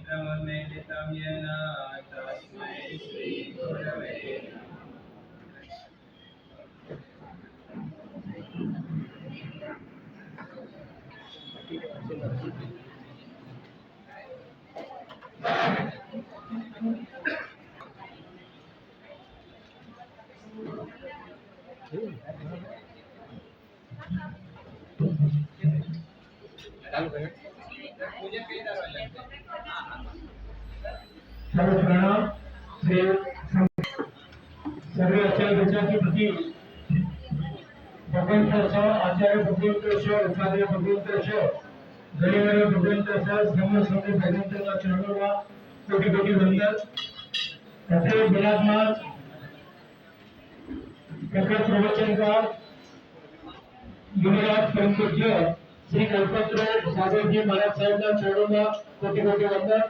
चित्रमुन्मीलितं येन तस्मै श्रीगुरवे प्रणाम श्री सर्व आचार्य प्रति भगवंत आचार्य भगवंत उपाध्याय भगवंत गणिवार्य भगवंत समस्त भगवंत चरणों में कोटि कोटि वंदन तथे विराजमान प्रकट प्रवचन का युवराज परम पूज्य श्री कल्पतरू सागर जी महाराज साहब ना चरणों में कोटि कोटि वंदन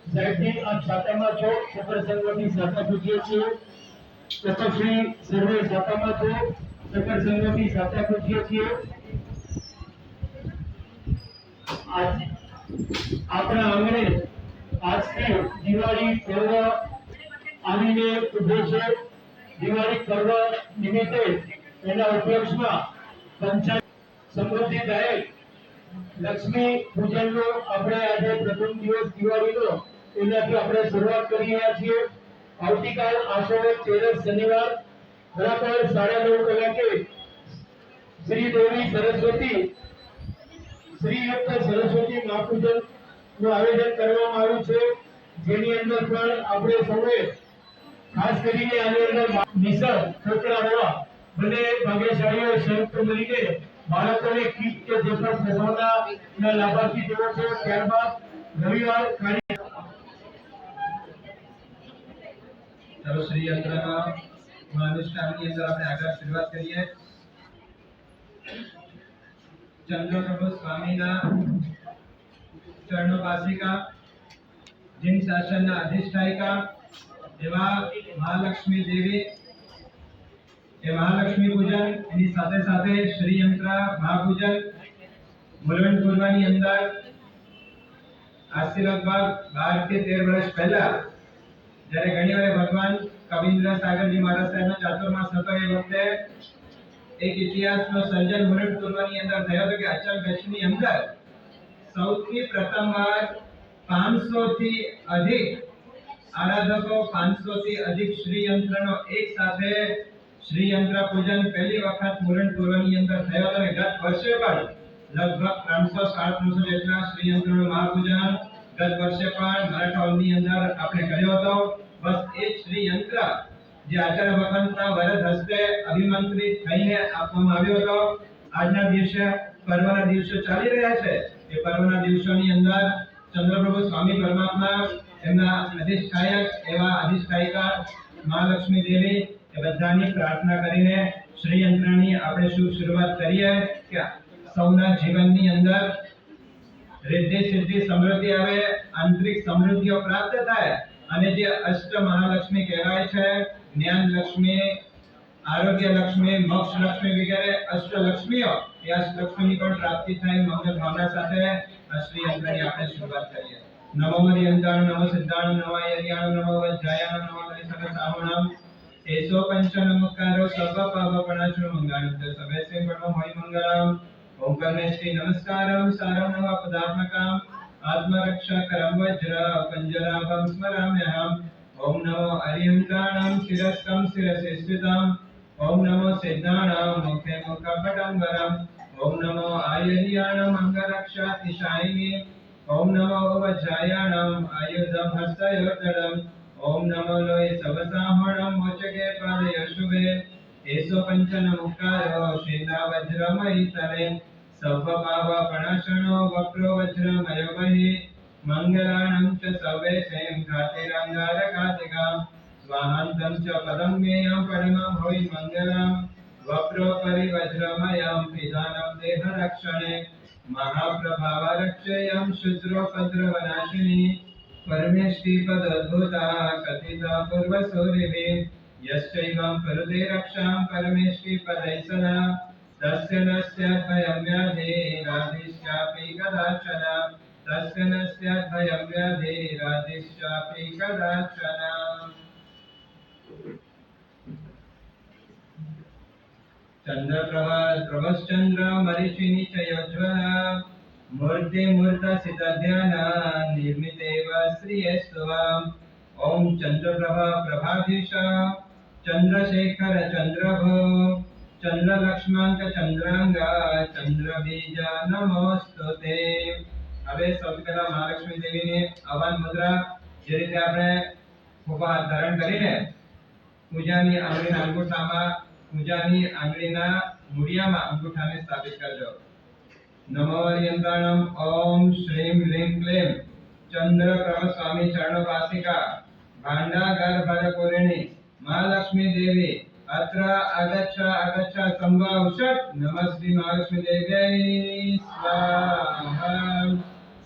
साहेब जी आप सातामा છો સફર સંગમની શાખા પૂજ્ય છે તપશ્રી સર્વે શાખામાં છો સફર સંગમની શાખા પૂજ્ય છે આજ આપણા આંગણે આજથી દિવાળી પર્વ આવીને ઉભો છે દિવાળી પર્વ નિમિત્તે એના ઉપલક્ષમાં પંચાયત સમૃદ્ધિદાયક લક્ષ્મી પૂજનનો આપણે આજે પ્રથમ દિવસ દિવાળીનો એનાથી આપણે શરૂઆત કરી રહ્યા છીએ આવતીકાલ આષાઢ 13 શનિવાર બરાબર 9:30 કલાકે શ્રી દેવી સરસ્વતી શ્રીયુક્ત સરસ્વતી મહાપૂજન નું આયોજન કરવામાં આવ્યું છે જેની અંદર પણ આપણે સૌએ ખાસ કરીને આની અંદર નિસર્ગ છોકરાઓના બંને ભાગ્યશાળીઓ સંયુક્ત મળીને બાળકોને કીટ કે જે પણ પ્રભાવના લાભાર્થી તેઓ છે ત્યારબાદ રવિવાર चलो श्री यंत्र अनुष्ठानની અંદર આપણે આગળ શરૂઆત કરીએ ચંદ્રપ્રભુ સ્વામીના ચરણોપાસિકા જીન શાસનના અધિષ્ઠાયિકા એવા મહાલક્ષ્મી દેવી એ મહાલક્ષ્મી પૂજન એની સાથે સાથે શ્રી યંત્ર મહાપૂજન મુલવણ પૂર્વની અંદર આજથી લગભગ 12 થી 13 વર્ષ પહેલા જ્યારે ઘણીવાર ભગવાન કવિન્દ્ર સાગરજી મહારાજ સાહેબનો ચાતુર્માસ હતો એ વખતે એક ઇતિહાસનો સર્જન મુલવણ પૂર્વની અંદર થયો હતો કે અચલ ગઢની અંદર સૌથી પ્રથમવાર 500 થી અધિક આરાધકો 500 થી અધિક શ્રી યંત્રનો એક સાથે श्री यंत्र पूजन पहली वखत मुलवण पूर्वनी अंदर थयो तो गत वर्षे पण लगभग 300-350 જેટલા श्री यंत्रનો મહાપૂજન ગત વર્ષે પણ મરાઠાઓની અંદર આપણે કર્યો હતો બસ એ શ્રી યંત્ર જે આચાર્ય ભગવંતના વરદ હસ્તે અભિમંત્રિત થઈને આપવામાં આવ્યો હતો આજના દિવસે પર્વના દિવસો ચાલી રહ્યા છે એ પર્વના દિવસોની અંદર ચંદ્રપ્રભુ સ્વામી પરમાત્મા એમના અધિષ્ઠાયક એવા અધિષ્ઠાયિકા મહાલક્ષ્મી દેવી એ બધાની પ્રાર્થના કરીને શ્રી યંત્રની આપણે શુભ શરૂઆત કરીએ કે સૌના જીવનની અંદર रिद्धि सिद्धि समृद्धि आवे आंतरिक समृद्धिओ प्राप्त थाय અને જે અષ્ટ મહાલક્ષ્મી કહેવાય છે જ્ઞાન લક્ષ્મી આરોગ્ય લક્ષ્મી મોક્ષ લક્ષ્મી વગેરે અષ્ટ લક્ષ્મીઓ એ અષ્ટ લક્ષ્મીની પણ પ્રાપ્તિ થાય મંગળ ભાવના સાથે શ્રી યંત્રની આપણે શરૂઆત કરીએ નમો મરિયંતાણુ નમો સિદ્ધાણુ નમો યરિયાણુ નમો વજ્જાયાણુ નમો સર્વસાહુણામ એસો પંચનમુકારો સર્વ પાપપણાશ્રુ મંગળાંતે સર્વેસે પરમો હોય મંગલમ ओम कर्णेश्री नमस्कारम सारम नमः पदात्मकम आत्मरक्षाकरम वज्र पंजराभं स्मराम्यहम् ओम नमो अरिहंताणं शिरस्कं शिरसि स्थितम् ओम नमो सिद्धाणां मुखे मुखपटंबरम् ओम नमो आयर्याणं अंगरक्षातिशायिनी ओम नमो वज्रायाणं आयुधं हस्तयोर्दडम् ओम नमो लोय सवसाहणं मोचके पादयोशुभे एसो पंचनमुकारो श्रीना वज्रमयि तले सर्वपावपणाशनो वक्रो वज्रमयमहि मंगलानं च सर्वेषां घातिरंगारघातिकां स्वाहान्तं च पदं मेयं परमं होइ मंगलम् वक्रोपरि वज्रमयं पिधानं देहरक्षणे महाप्रभावरक्षेयं शूद्रोपद्रवनाशिनी परमेष्टि पदद्भुता कथिता पूर्वसूरिभिः यश्चैवं कुरुते रक्षां परमेष्टि पदैसना तस्य नस्य भयं व्याधि राधिष्यापि कदाचन तस्य न स्यात् भयं व्याधिरादिश्चापि कदाचन। चन्द्रप्रभश्चन्द्र मरीचिनि च योज्वल मूर्तिमूर्तसितध्यान निर्मितेव श्रियेस्तुवाम्। ॐ चन्द्रप्रभा प्रभाधीश चन्द्रशेखर चन्द्रभो चन्द्रलक्ष्मण चन्द्रांग चंद्रबीज नमोस्तुते। હવે સૌથી પહેલા મહાલક્ષ્મી દેવીની આહ્વાન મુદ્રા જે રીતે આપણે ખોપા ધારણ કરીને પૂજાની આંગળીના અંગૂઠામાં પૂજાની આંગળીના મૂળિયામાં અંગૂઠાને સ્થાપિત કરજો। નમો હરિયંતાણમ ઓમ શ્રીમ હ્રીમ ક્લીમ ચંદ્રપ્રભ સ્વામી ચરણોપાસિકા ભાંડાગાર ભરપૂરિણી મહાલક્ષ્મી દેવી अत्र आगच्छ संभावषट् नमः श्री महालक्ष्मी देव्यै स्वाहा।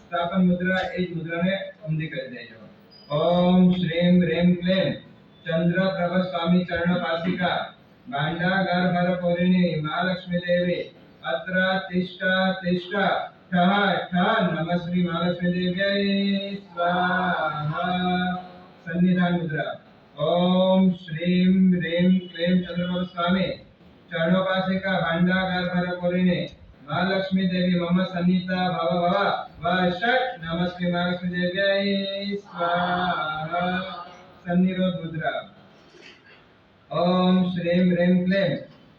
स्थापन मुद्रा एज मुद्रा ने ऊंधी कर देજો। ओम श्रीम ह्रीम क्लीम चंद्रप्रभ स्वामी चरणोपासिका भांडागार भरपूरिणी महालक्ष्मी देवी अत्र तिष्ठ तिष्ठ ठः ठः नमः श्री महालक्ष्मी देव्यै स्वाहा। सन्निधान मुद्रा ओम श्रीम ह्रीम क्लीम चंद्रप्रभ स्वामी चरणोपासिका भांडागार भरपूरिणी महालक्ष्मी देवी मम सन्निहिता भव भव वषट् नमः श्री महालक्ष्मी देव्यै स्वाहा। सन्निरोध मुद्रा ओम श्रीम ह्रीम क्लीम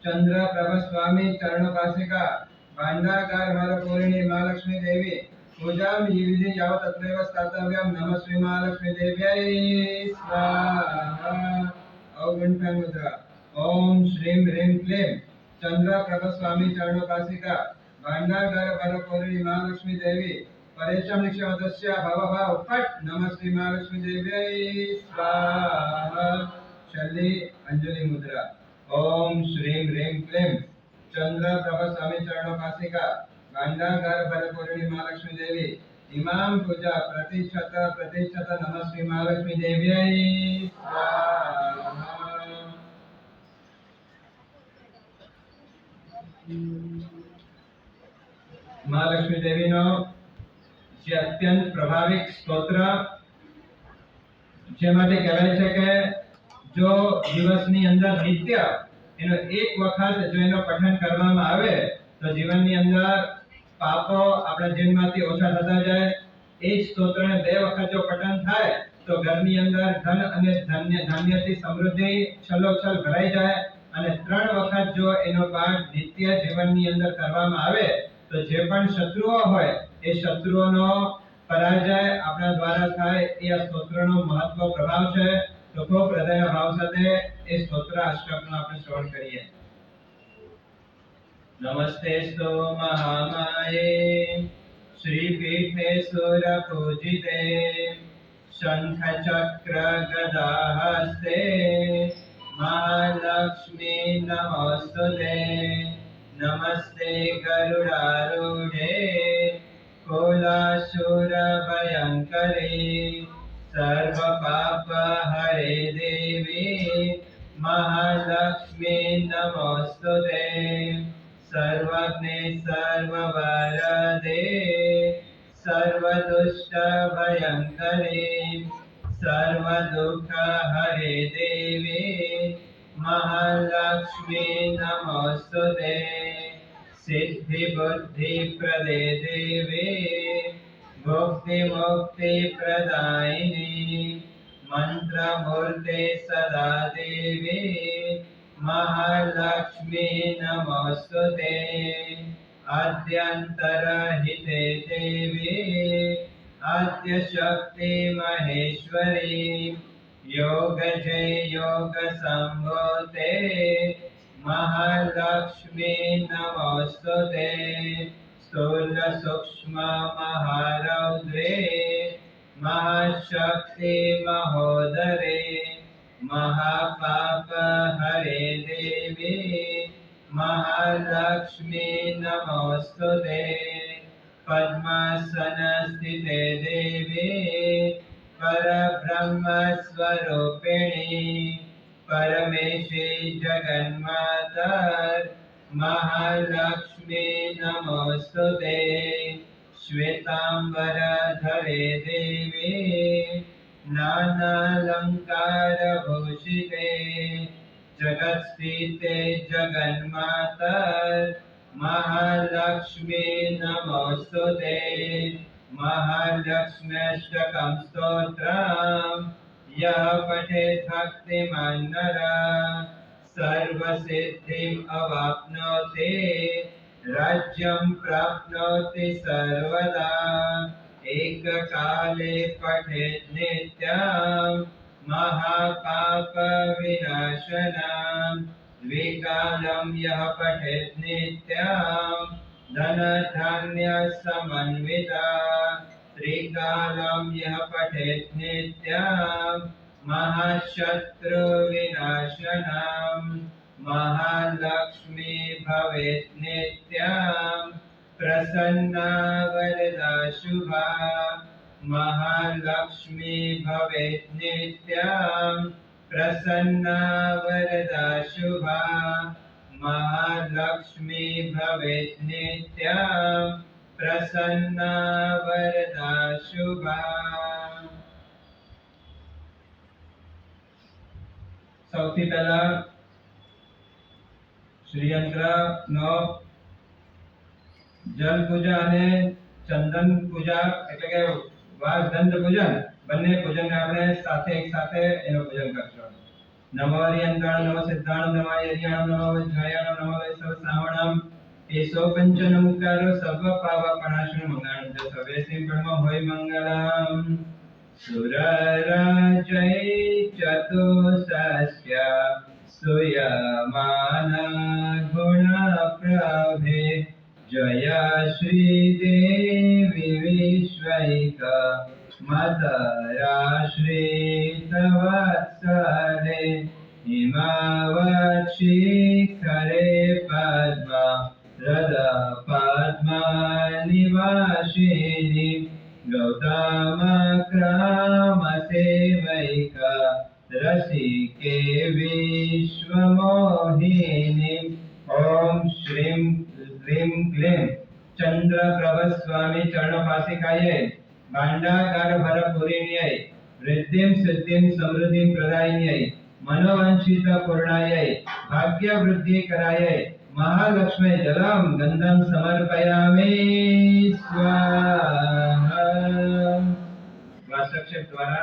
चंद्रप्रभ स्वामी चरणोपासिका भांडागार भरपूरिणी महालक्ष्मी देवी पूजां विधि यावत् तत्रैव स्थातव्यं नमः श्री महालक्ष्मी देव्यै स्वाहा। अवगुण्ठन मुद्रा ओम श्रीम ह्रीम क्लीम चंद्रप्रभ स्वामी चरणोपासिका भांडागार भरपूरिणी महालक्ष्मी देवी परेशम निक्षवदस्य भव भव फट् नमः श्री महालक्ष्मी देव्यै स्वाहा। शल्ली अंजलि मुद्रा ओम श्रीम ह्रीम क्लीम चंद्रप्रभ स्वामी चरणोपासिका भांडागार भरपूरिणी महालक्ष्मी देवी इमाम पूजा प्रतिष्ठत प्रतिष्ठत नमः श्री महालक्ष्मी देव्यै स्वाहा। महालक्ष्मी देवी नो जे अत्यंत प्रभाविक स्तोत्र जे माटे कहेवाय छे के जो दिवसनी अंदर नित्य एनो एक वखत जो एनो पठन करवामां आवे तो जीवननी अंदर पापो आपણા જીવનમાંથી ઓછા થતા જાય। એ જ સ્તોત્રને બે વખત જો પઠન થાય તો ઘરની અંદર ધન અને ધાન્યથી સમૃદ્ધિ છલોછલ ભરાઈ જાય। અને ત્રણ વખત જો એનો પાઠ નિત્ય જીવનની અંદર કરવામાં આવે તો જે પણ શત્રુઓ હોય એ શત્રુઓનો પરાજય આપણા દ્વારા થાય। એ આ સ્તોત્રનો મહત્વ પ્રભાવ છે। તો ખૂબ હૃદયના ભાવ સાથે એ સ્તોત્ર અષ્ટકનો આપણે શ્રવણ કરીએ। नमस्तेस्तु महामाये श्रीपीठे सुरपूजिते शंख चक्र गदाहस्ते महालक्ष्मी नमोस्तुते। नमस्ते गरुडारूढे कुलासुरभयङ्करे सर्वपापहरे देवी महालक्ष्मी नमोस्तुते। सर्वज्ञे सर्ववरदे सर्वदुष्टभयङ्करे सर्वदुःखहरे देवी महालक्ष्मी नमोस्तुते। सिद्धिबुद्धिप्रदे देवी भुक्तिमुक्तिप्रदायिनी मंत्रमूर्ते सदा देवी महालक्ष्मी नमोस्तुते। आद्यन्तरहिते देवी आद्यशक्ति महेश्वरी योगजे योगसंभूते महालक्ष्मी नमोस्तुते। स्थूल सूक्ष्म महारौद्रे महाशक्ति महोदरे महापाप हरे देवी महालक्ष्मी नमोस्तुते। पद्मासन स्थिते देवी परब्रह्म स्वरूपिणी परमेशी जगन्मातर महालक्ष्मी नमोस्तुते। श्वेतांबरधरे देवी नानालंकारभूषिते जगत्स्थिते जगन्मातर महालक्ष्मी नमोस्तुते महालक्ष्म्यष्टकं स्तोत्रम् यः पठेत् भक्तिमान् नरः सर्वसिद्धिम् अवाप्नोति राज्यं प्राप्नोति सर्वदा एककाले पठेत् नित्यं महापापविनाशनम् द्विकालं यः पठेत् नित्यं धनधान्यसमन्वितः त्रिकालं यः पठेत् नित्यं महाशत्रुविनाशनम् महालक्ष्मी भवेत् नित्यं प्रसन्ना वरदा शुभा महालक्ष्मी भवेत् नित्यं प्रसन्ना वरदा शुभा महालक्ष्मी भवेत् नित्यं प्रसन्ना वरदा शुभा। સૌથી પહેલા શ્રીયંત્રનો જલ પૂજા અને ચંદન પૂજા એટલે કે વાઘદંડ પૂજન બંને પૂજનને આપણે સાથે એક સાથે એનું પૂજન કરશું. નમો હરિયંત્રાણ નમો સિદ્ધાણમ નમો યજ્ઞાણમ નમો વજ્રાયાણમ નમો વૈષ્ણવ શ્રાવણમ એસો પંચનમુકારો સર્વ પાવપનાશનો મંગળાંચ સર્વે શ્રી બ્રહ્મ હોય મંગલમ. સુરરાજય ચતુસસ્ય સુયમાન ગુણપ્રભે જય શ્રીદેવી વિશ્વૈક મતરાશ્રિતવત્સલે હિમાવત્શિખરે પદ્મા હૃદ પદ્મનિવાસિની गौतमक्रामसेवैका रसिके विश्वमोहिनी. ओम श्रीं ह्रीं क्लीं चंद्रप्रभस्वामी चरणपासिकायै भाण्डागार भरपूरिण्यै वृद्धिं सिद्धिं समृद्धिं प्रदायिन्यै मनोवांछित पूर्णायै भाग्यवृद्धिकरायै महालक्ष्मी जलम गंधम समर्पयामि स्वाहा. वास्तक्षेप द्वारा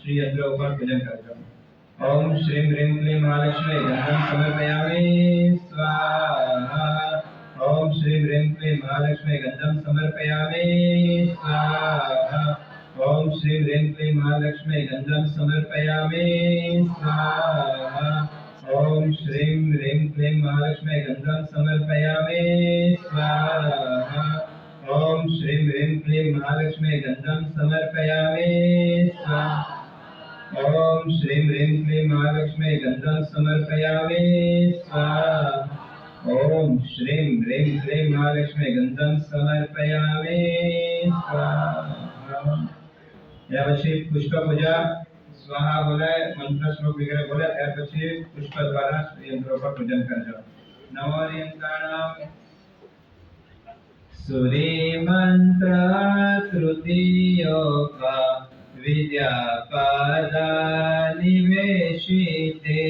श्री यंत्र ऊपर पूजन करજો. ओम श्रीं ह्रीं क्लीं महालक्ष्मी गंधम समर्पयामि स्वाहा. ओम श्रीं ह्रीं क्लीं महालक्ष्मी गंधम समर्पयामि स्वाहा. ओम श्रीं ह्रीं क्लीं महालक्ष्मी गंधम समर्पयामि स्वाहा. ओम श्रीं ह्रीं क्लीं महालक्ष्मी गंधम समर्पयामि स्वाहा. ओम श्रीं ह्रीं क्लीं महालक्ष्मी गंधम समर्पयामि स्वाहा. ओम श्रीं ह्रीं क्लीं महालक्ष्मी गंधम समर्पयामि स्वाहा. ओम श्रीं ह्रीं क्लीं महालक्ष्मी गंधम समर्पयामि स्वाहा. या પછી પુષ્પ પૂજા स्वाहा बोले मंत्र श्लोक वगैरह बोले त्यार પછી પુષ્પ દ્વારા यंत्रों पर पूजन करજો. नमो यंत्राणाम सूर्य मंत्र तृतीयोका विद्यापादा निवेशिते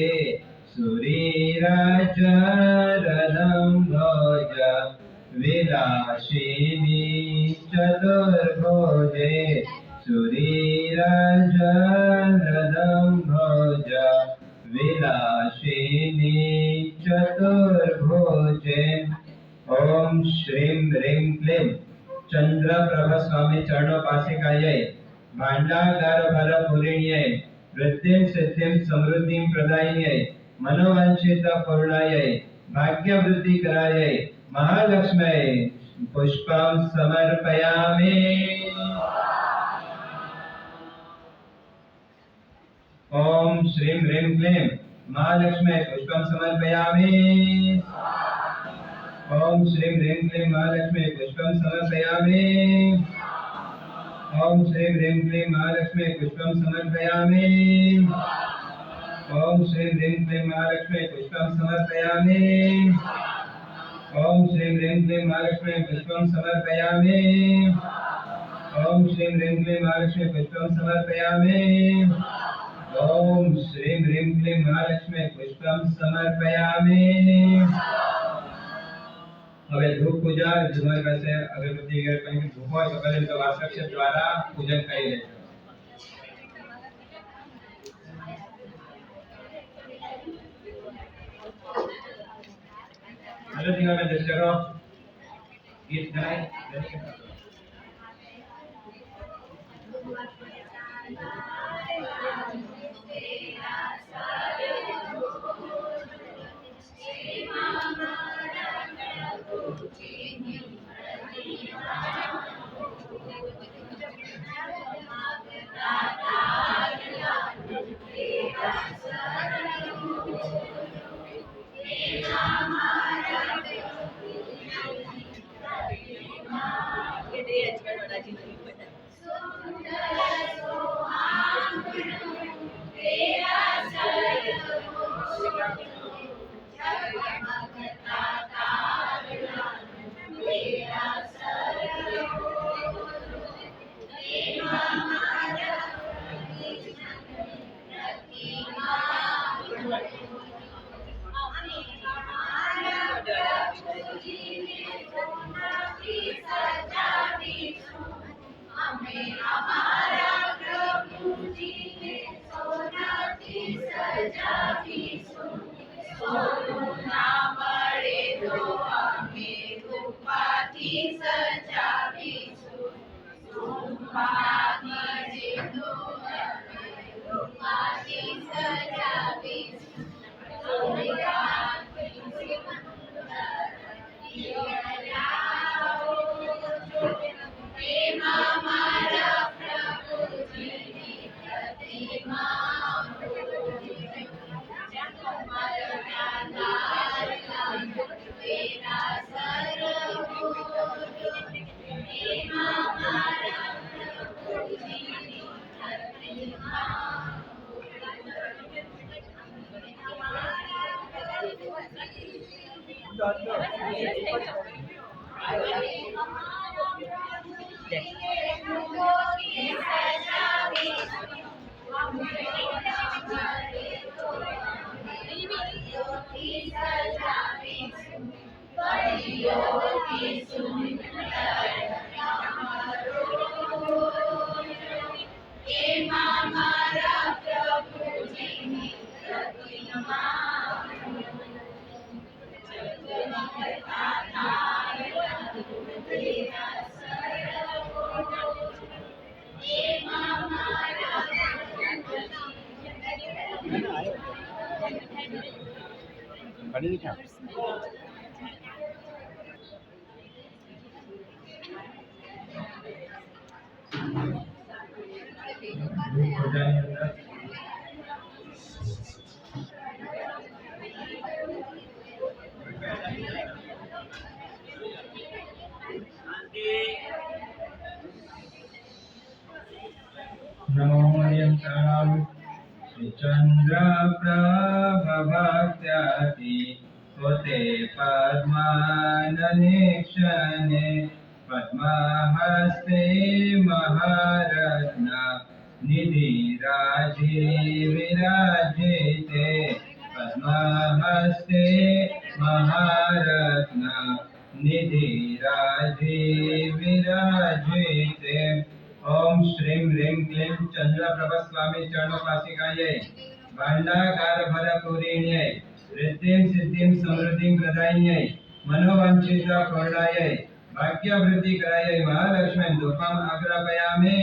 सूर्यराजरदं भोज विलासिनी चतुर्भुजे सूर्यराजरदं भोज विलासिनी चतुर्भुजे. ओम श्रीं ह्रीं क्लीं चंद्रप्रभस्वामी चरणोपासिकायै भाण्डागार भरपूरिण्यै वृद्धिं सिद्धिं समृद्धिं प्रदायिन्यै मनोवांछित पूर्णायै भाग्यवृद्धिकरायै महालक्ष्म्यै पुष्पं समर्पयामि. ओम श्रीं ह्रीं क्लीं महालक्ष्म्यै पुष्पं समर्पयामि. ओम श्रीं ह्रीं क्लीं महालक्ष्म्यै पुष्पं समर्पयामि. ओम श्रीं ह्रीं क्लीं महालक्ष्म्यै पुष्पं समर्पयामि. ओम श्रीं ह्रीं क्लीं महालक्ष्म्यै पुष्पं समर्पयामि. ओम श्रीं ह्रीं क्लीं महालक्ष्मी पुष्पं समर्पयामि। ओम श्रीं ह्रीं क्लीं महालक्ष्मी पुष्पं समर्पयामि। ओम श्रीं ह्रीं क्लीं महालक्ष्मी पुष्पं समर्पयामि। હવે ધૂપ પૂજા તમારી પાસે અગરબત્તી વગેરે કંઈ ધૂપ હોય તો પહેલા તો વાસક્ષ દ્વારા પૂજન કરી લેજો. हेलो जी मैं जस्ट करो गीत गाए नमो यन्त्रां चन्द्रप्रभभक्त्याति स्वते पद्माननेक्षणे पद्महस्ते महारत्न निधिराजे विराजिते पद्महस्ते महारत्न निधिराजे विराजिते ओम श्रीं ह्रीं क्लीं चंद्रप्रभ स्वामी चरणोपासिकायै भाण्डागार भरपूरिण्यै रिद्धिं सिद्धिं समृद्धिं प्रदायिन्यै मनोवांछित पूर्णायै भाग्यवृद्धि करायै महालक्ष्मी धूपम् आग्रापयामि।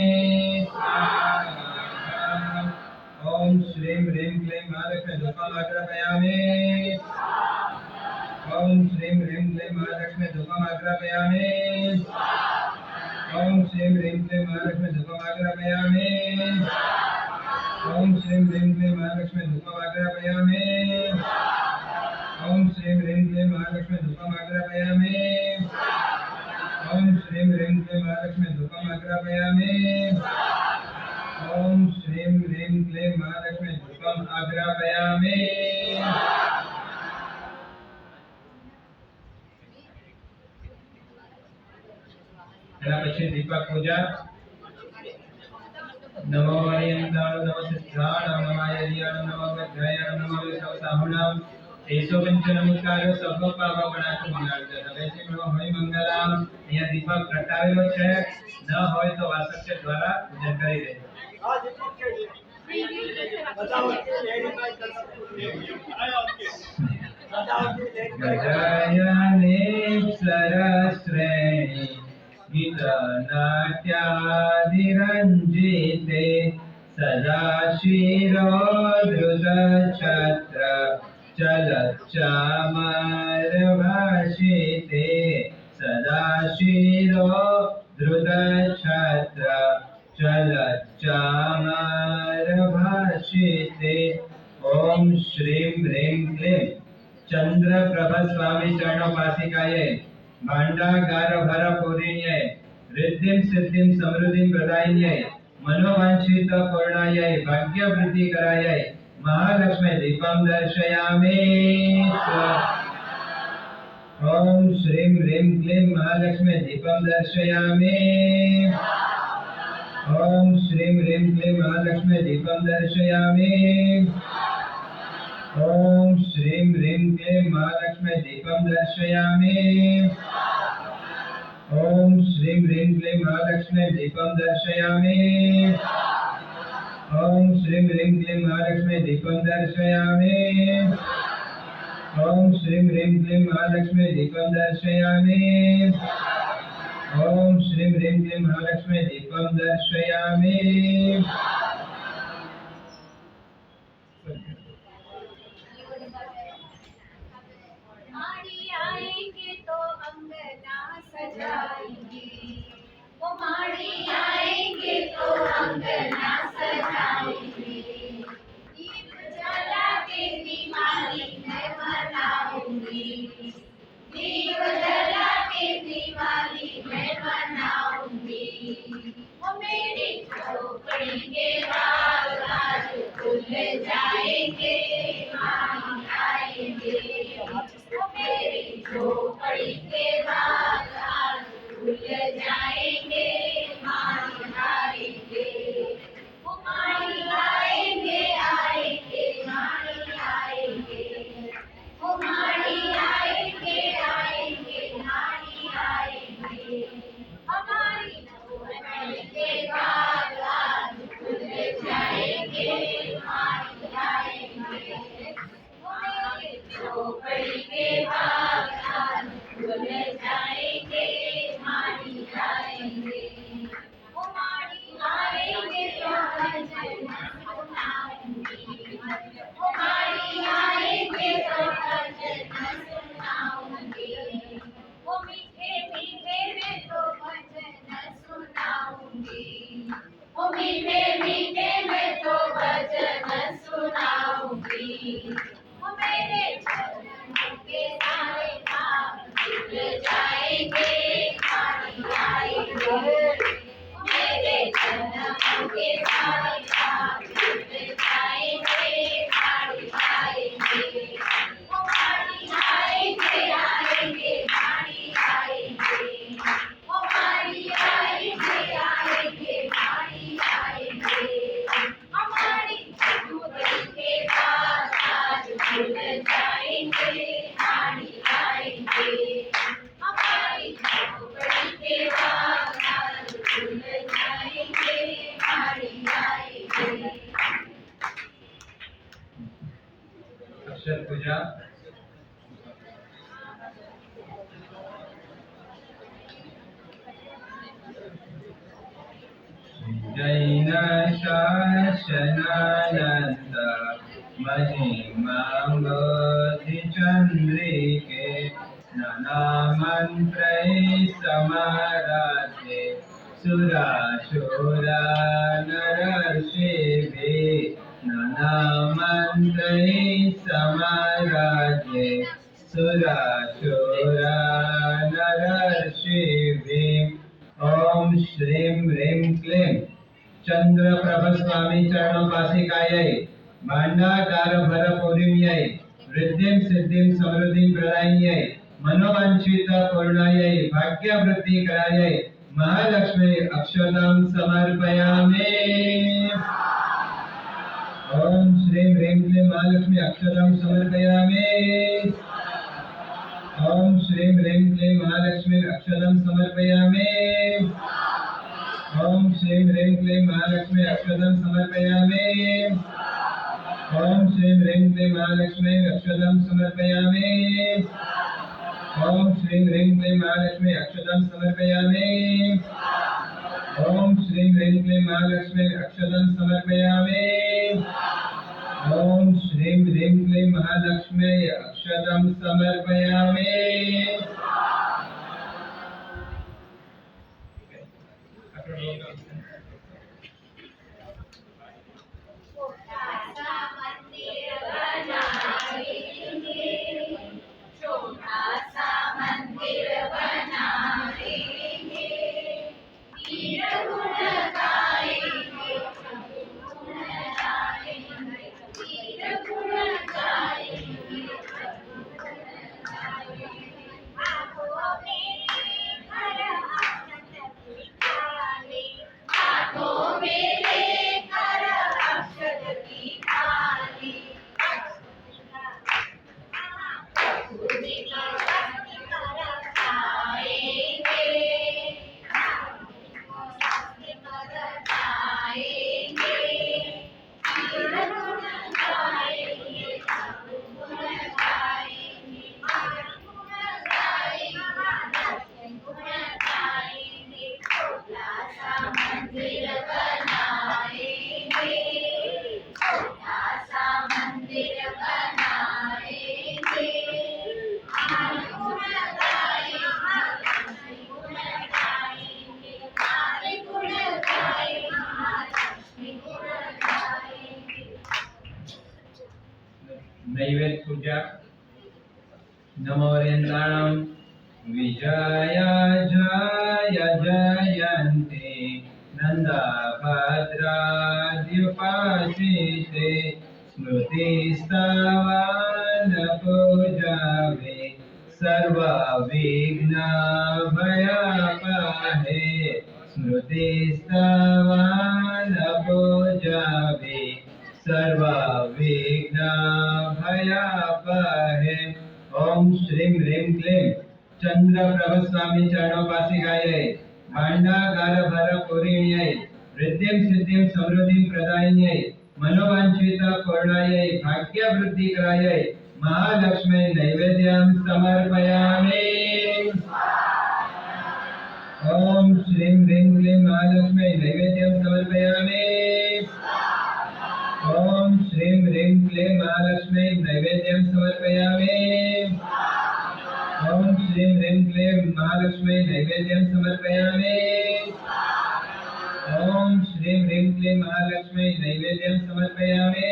ओम श्रीं ह्रीं क्लीं महालक्ष्मी धूपम् आग्रापयामि। ओम श्रीं ह्रीं क्लीं महालक्ष्मी धूपम् आग्रापयामि। ओम श्रीं ह्रीं क्लीं महालक्ष्मी धूपम् आग्रापयामि। ओम श्रीं ह्रीं क्लीं महालक्ष्मी धूपम् आग्रापयामि। ओम श्रीं ह्रीं क्लीं महालक्ष्मी धूपम् आग्रापयामि। ओम श्रीं ह्रीं क्लीं महालक्ष्मी धूपम् आग्रापयामि। ओम श्रीं ह्रीं क्लीं महालक्ष्मी धूपम् आग्रापयामि। એના પછી દીપક પૂજા. नमो हरियंताण नमो सिद्धाण नमो यदियाण नमो गद्रयाण नमो विसवसाहुणाम एसो पंचनमस्कारो સર્વ પાવગણાત મંગળાર્થ. હવે છે પ્રભુ હરિ મંગલામ. અહીંયા દીપક પ્રગટાવેલો છે, ન હોય તો વાસક્ય દ્વારા પૂજન કરી દે. ગજાયને સરશ્રેણી गीत नाट्यादिरञ्जिते सदा शिरोधृतछत्र चलच्चामरभाषिते सदा शिरोधृतछत्र चलच्चामरभाषिते. ओम श्रीं ह्रीं क्लीं चंद्रप्रभ स्वामी चरणोपासिकाये भांडागार भर पूरिण्यै रिद्धिं सिद्धिं समृद्धिं प्रदायिन्यै मनोवांछित पूर्णायै भाग्य वृद्धि करायै महालक्ष्मी दीपं दर्शयामि. ओम श्रीं ह्रीं क्लीं महालक्ष्मी दीपं दर्शयामि. ओम श्रीं ह्रीं क्लीं महालक्ष्मी दीपं दर्शयामि. ओम श्रीं ह्रीं क्लीं महालक्ष्मी दीपं दर्शयामि. ओम श्रीं ह्रीं क्लीं महालक्ष्मी दीपं दर्शयामि. ओम श्रीं ह्रीं क्लीं महालक्ष्मी दीपं दर्शयामि. ओम श्रीं ह्रीं क्लीं महालक्ष्मी दीपं दर्शयामि. ओम श्रीं ह्रीं क्लीं महालक्ष्मी दीपं दर्शयामि. माड़ी आएंगे तो अंगना सजाएंगे, वो माड़ी आएंगे तो अंगना सजाएंगे, दीप जला के दिवाली मैं मनाऊंगी, दीप जला के दिवाली मैं मनाऊंगी, वो मेरी झोपड़ी के बाग आज खुल जाएंगे, माड़ी आएंगे, वो मेरी झोपड़ी के बाग आज खुल जाएंगे, माड़ी आएंगे, वो माड़ी आएंगे आएंगे माड़ी आएंगे, वो माड़ी आएंगे आएंगे माड़ी आएंगे, हमारी झोपड़ी के बाग आज खुल जाएंगे, माड़ी आएंगे, वो मेरी झोपड़ी के बाग आज खुल जाएंगे, माड़ी आएंगे, वो माड़ी आएंगे तो भजन सुनाऊंगी, वो माड़ी आएंगे तो भजन सुनाऊंगी, वो मीठे मीठे में तो भजन सुनाऊंगी, वो मीठे मीठे में तो भजन सुनाऊंगी, वो मेरे जन्म के सारे पाप धुल जाएंगे, माड़ी आएंगे, वो मेरे जन्म के सारे पाप धुल जाएंगे, माड़ी आएंगे, वो माड़ी आएंगे आएंगे माड़ी आएंगे, वो माड़ी आएंगे आएंगे माड़ी आएंगे, हमारी झोपड़ी के बाग आज खुल जाएंगे, माड़ी आएंगे, हमारी झोपड़ी के बाग आज खुल जाएंगे, माड़ी आएंगे. अक्षर पूजा. जैन शासनानंद महिमांगति चंद्रिके नाना मंत्रै समाराधे सुरासुरा नरर्षिभिः नाना मंत्रै समाराधे सुरासुरा नरर्षिभिः. ओम श्रीं ह्रीं क्लीं चंद्रप्रभ स्वामी चरणोपासिकायै भांडागार भर पूरिण्यै रिद्धिं सिद्धिं समृद्धिं प्रदायिन्यै मनोवांछित पूर्णायै भाग्य वृद्धि करायै महालक्ष्मी अक्षतं समर्पयामि। ओम श्रीं ह्रीं क्लीं महालक्ष्मी अक्षतं समर्पयामि। ओम श्रीं ह्रीं क्लीं महालक्ष्मी अक्षतं समर्पयामि। ओम श्रीं ह्रीं क्लीं महालक्ष्मी अक्षतं समर्पयामि। ओम श्रीं ह्रीं क्लीं महालक्ष्मी अक्षतं समर्पयामि। ओम श्रीं ह्रीं क्लीं महालक्ष्मी अक्षतं समर्पयामि। ओम श्रीं ह्रीं क्लीं महालक्ष्मी अक्षतं समर्पयामि। ओम श्रीं ह्रीं क्लीं महालक्ष्मी अक्षतं समर्पयामि। छोटा सा मंदिर बनाएंगे, छोटा सा मंदिर बनाएंगे, वीर गुण गाएंगे, गुण गाएंगे, वीर गुण गाएंगे, हाथों में लेकर अक्षत दिखाए, हाथों में लेकर अक्षत दिखाए, पूजी का शक्ति बरसाएंगे, शक्ति बरसाएंगे, वीर गुण गाएंगे, गुण गाएंगे, गुण गाएंगे, गुण गाएंगे, छोटा सा मंदिर बनाएंगे, छोटा सा मंदिर बनाएंगे, गुण गाएंगे, गुण गाएंगे, गुण गाएंगे, गुण गाएंगे। नैवेद्य पूजा नमोरेन्द्राणां विजया जय जयन्ते नन्दाभद्राद्युपासिते स्मृतिस्तवान् पूजावे सर्वविघ्नभयापहे स्मृतिस्तवान् पूजावे सर्वविघ्नभयापहे। ओम श्रीं ह्रीं क्लीं चंद्रप्रभ स्वामी चरणोपासिकायै भाण्डागार भरपूरिण्यै वृद्धिं सिद्धिं समृद्धिं प्रदायिन्यै मनोवांछित पूर्णायै भाग्यवृद्धिकरायै महालक्ष्मी नैवेद्यं समर्पयामि। ओम श्रीं ह्रीं क्लीं महालक्ष्मी नैवेद्यं समर्पयामि। ओम श्रीं ह्रीं क्लीं महालक्ष्मी नैवेद्यं समर्पयामि। ओम श्रीं ह्रीं क्लीं महालक्ष्मी नैवेद्यं समर्पयामि। ओम श्रीं ह्रीं क्लीं महालक्ष्मी नैवेद्यं समर्पयामि।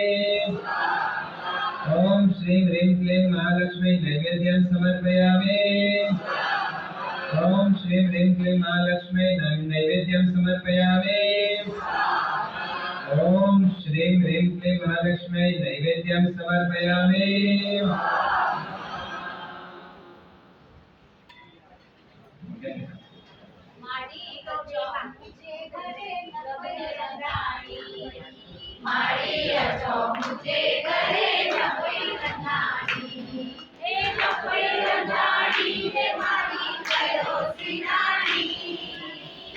ओम श्रीं ह्रीं क्लीं महालक्ष्मी नैवेद्यं समर्पयामि। ओम श्रीं ह्रीं क्लीं महालक्ष्मी नैवेद्यं समर्पयामि। ओम श्रीं ह्रीं क्लीं महालक्ष्मी नैवेद्यं समर्पयामि। माड़ी गौरी मुझे घरे नवय रंगाणी, माड़ी अचो मुझे घरे नवय रंगाणी, हे नवय रंगाणी हे माड़ी करो सिनाणी,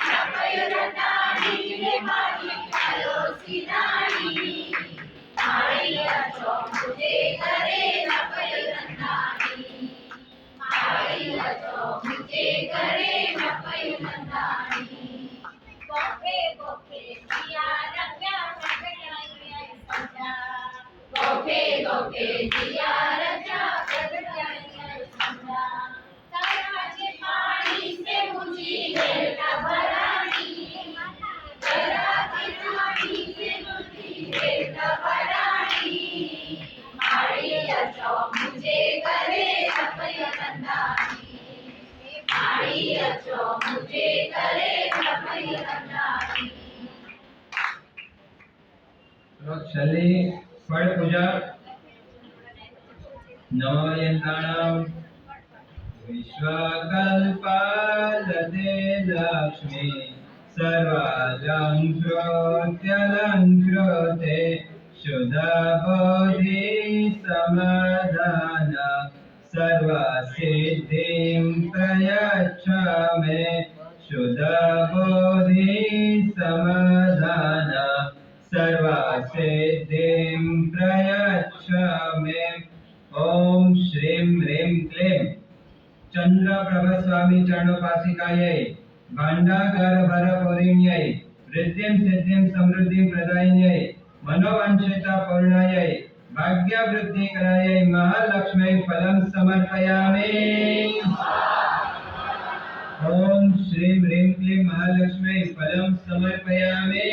नवय रंगाणी हे माड़ी करो सिनाणी, माड़ी अचो मुझे घरे नवय रंगाणी, माड़ी अचो मुझे घरे नवय रंगाणी, गोखे गोखे जिया रंगा गगनाई सजा, गोखे गोखे जिया रंगा गगनाई सजा, तारा जे पानी से मुझी देवता भरानी, तारा के पानी से मुझी देवता भरानी, माड़ी अचो मुझे घरे नवय रंगाणी, माड़ी अचो मुझे घरे नवय रंगाणी। तो छली फल पूजा नमोरेन्द्राणां विश्वकल्पालते लक्ष्मी सर्वालङ्कृत्यलङ्कृते शुद्धबोधि समाधान सर्वसिद्धिं प्रयच्छ मे शुद्धबोधि समाधान सर्वसिद्धिं प्रयच्छ मे। ओम श्रीं ह्रीं क्लीं चंद्रप्रभ स्वामी चरणोपासिकायै भाण्डागार भरपूरिण्यै वृद्धिं सिद्धिं समृद्धिं प्रदायिन्यै मनोवांछिता पूर्णायै भाग्यवृद्धिकरायै महालक्ष्म्यै फलं समर्पयामि। ओम श्रीं ह्रीं क्लीं महालक्ष्म्यै फलं समर्पयामि।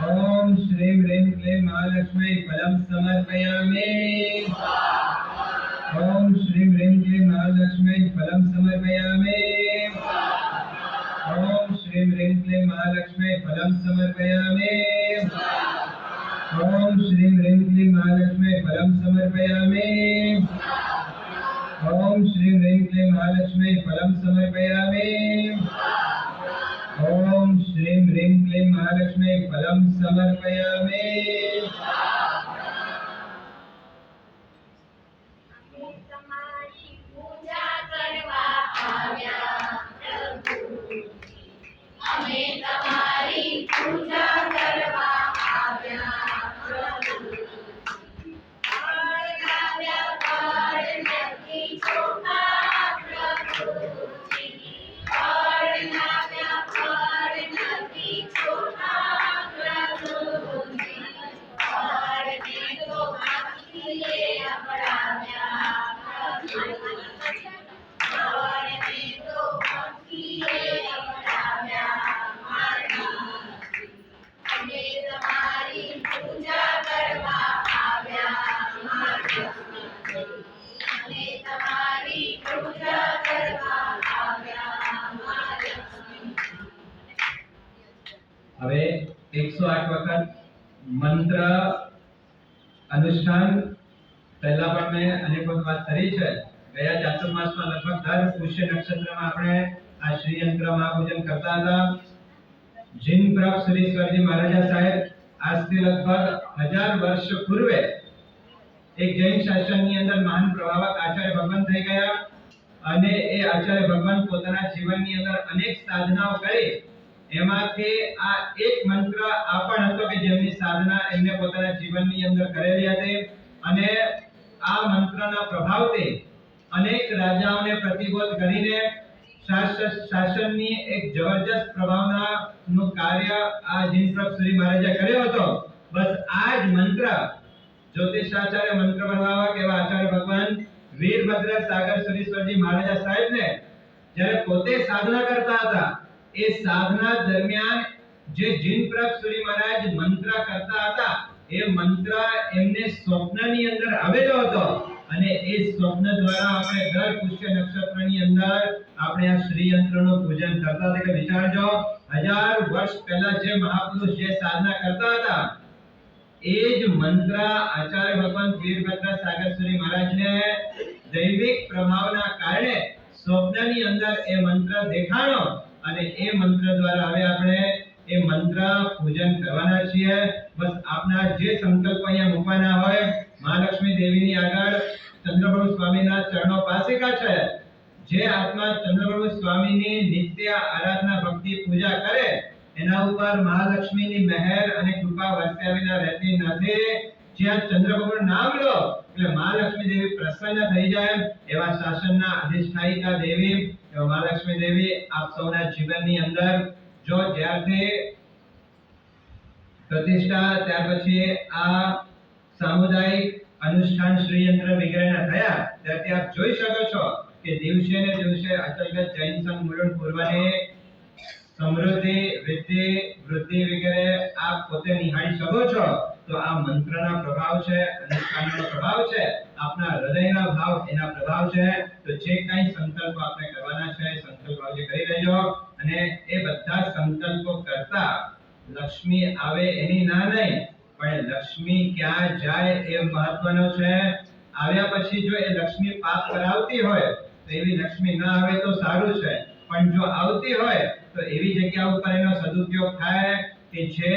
ओम श्रीं ह्रीं क्लीं महालक्ष्म्यै फलं समर्पयामि। ओम श्रीं ह्रीं क्लीं महालक्ष्म्यै फलं समर्पयामि। ओम श्रीं ह्रीं क्लीं महालक्ष्म्यै फलं समर्पयामि। ओम श्रीं ह्रीं क्लीं महालक्ष्म्यै फलं समर्पयामि। ओम श्रीं ह्रीं क्लीं महालक्ष्म्यै फलं समर्पयामि। ओम श्रीं ह्रीं क्लीं महालक्ष्म्यै फलं समर्पयामि। તમારી પૂજા કરવા આવ્યા પ્રભુ, અમે તમારી પૂજા કરવા આવ્યા પ્રભુ. ફળ લાવ્યા ફળ નથી ચોખા પ્રભુજી, ફળ લાવ્યા ફળ નથી ચોખા પ્રભુજી, ફળને તો માખીએ અપડાવ્યા પ્રભુ, ફળને તો માખીએ અપડાવ્યા મારી. અમે તમારી પૂજા કરવા આવ્યા મારી. અમે તમારી પૂજા કરવા આવ્યા મારી. હવે 108 વખત મંત્ર અનુષ્ઠાન પહેલા પણ મેં અનેક વખત વાત કરી છે. ગયા ચાતુર્માસમાં લગભગ દર પુષ્ય નક્ષત્રમાં આપણે આ શ્રી યંત્ર મહાપૂજન કરતા હતા. જીન પ્રભ સુરેશ્વરજી મહારાજા સાહેબ આજથી લગભગ 1000 વર્ષ પૂર્વે એક જૈન શાસનની અંદર મહાન પ્રભાવક આચાર્ય ભગવાન થઈ ગયા અને એ આચાર્ય ભગવાન પોતાના જીવનની અંદર અનેક સાધનાઓ કરી. એમાંથી આ એક મંત્ર આ પણ હતો કે જેમની સાધના એમને પોતાના જીવનની અંદર કરેલી હતી અને આ મંત્રના પ્રભાવથી અનેક રાજાઓને પ્રતિબોધ કરીને શાસનની એક જબરજસ્ત પ્રભાવનાનું કાર્ય આ જીનપ્રભ શ્રી મહારાજે કર્યો હતો. બસ આ જ મંત્ર જ્યોતિષાચાર્ય મંત્ર પ્રભાવક એવા આચાર્ય ભગવાન વીરભદ્ર સાગર સુરેશ્વરજી મહારાજા સાહેબને જ્યારે પોતે સાધના કરતા હતા એ સાધના દરમિયાન જે જીનપ્રભ શ્રી મહારાજ મંત્ર કરતા હતા એ મંત્ર એમને સ્વપ્નની અંદર આવેલો હતો અને એ સ્વપ્ન દ્વારા આપણે દર પુષ્ય નક્ષત્રની અંદર આપણે આ શ્રી યંત્રનું પૂજન કરતા હતા. કે વિચારજો 1000 વર્ષ પહેલા જે મહાપુરુષ જે સાધના કરતા હતા એ જ મંત્ર આચાર્ય ભગવાન વીરભદ્ર સાગર શ્રી મહારાજને દૈવિક પ્રભાવના કારણે સ્વપ્નની અંદર એ મંત્ર દેખાણો અને એ મંત્ર દ્વારા હવે આપણે એ મંત્ર પૂજન કરવાના છીએ. બસ આપના જે સંકલ્પ અહીંયા મૂકવાના હોય મહાલક્ષ્મી દેવીની આગળ ચંદ્રપ્રભુ સ્વામીના ચરણો પાસિકા છે. જે આત્મા ચંદ્રપ્રભુ સ્વામીની નિત્ય આરાધના ભક્તિ પૂજા કરે એના ઉપર મહાલક્ષ્મીની મહેર અને કૃપા વરસ્યા વિના રહેતી નથી. જ્યાં ચંદ્રપ્રભુનું નામ લો એટલે મહાલક્ષ્મી દેવી પ્રસન્ન થઈ જાય એવા શાસનના અધિષ્ઠાયિકા દેવી એવા મહાલક્ષ્મી દેવી આપ સૌના જીવનની અંદર જો જ્યારથી પ્રતિષ્ઠા ત્યાર પછી આ સામુદાયિક અનુષ્ઠાન શ્રી યંત્ર વગેરેના થયા ત્યારથી આપ જોઈ શકો છો કે દિવસે ને દિવસે અચલગત જૈન સંઘ મુલુંડ પૂર્વની સમૃદ્ધિ વૃદ્ધિ વગેરે આપ પોતે નિહાળી શકો છો. તો આ મંત્રના પ્રભાવ છે, અનુષ્ઠાનનો પ્રભાવ છે, આપના હૃદયના ભાવ એના પ્રભાવ છે. તો જે કંઈ સંકલ્પ આપણે કરવાના છે સંકલ્પ આજે કરી લેજો અને એ બધા સંકલ્પો કરતા લક્ષ્મી આવે એની ના નહીં પણ લક્ષ્મી ક્યાં જાય એ મહત્વનો છે. આવ્યા પછી જો એ લક્ષ્મી પાપ કરાવતી હોય તો એવી લક્ષ્મી ન આવે તો સારું છે, પણ જો આવતી હોય તો એવી જગ્યા ઉપર એનો સદુપયોગ થાય કે જે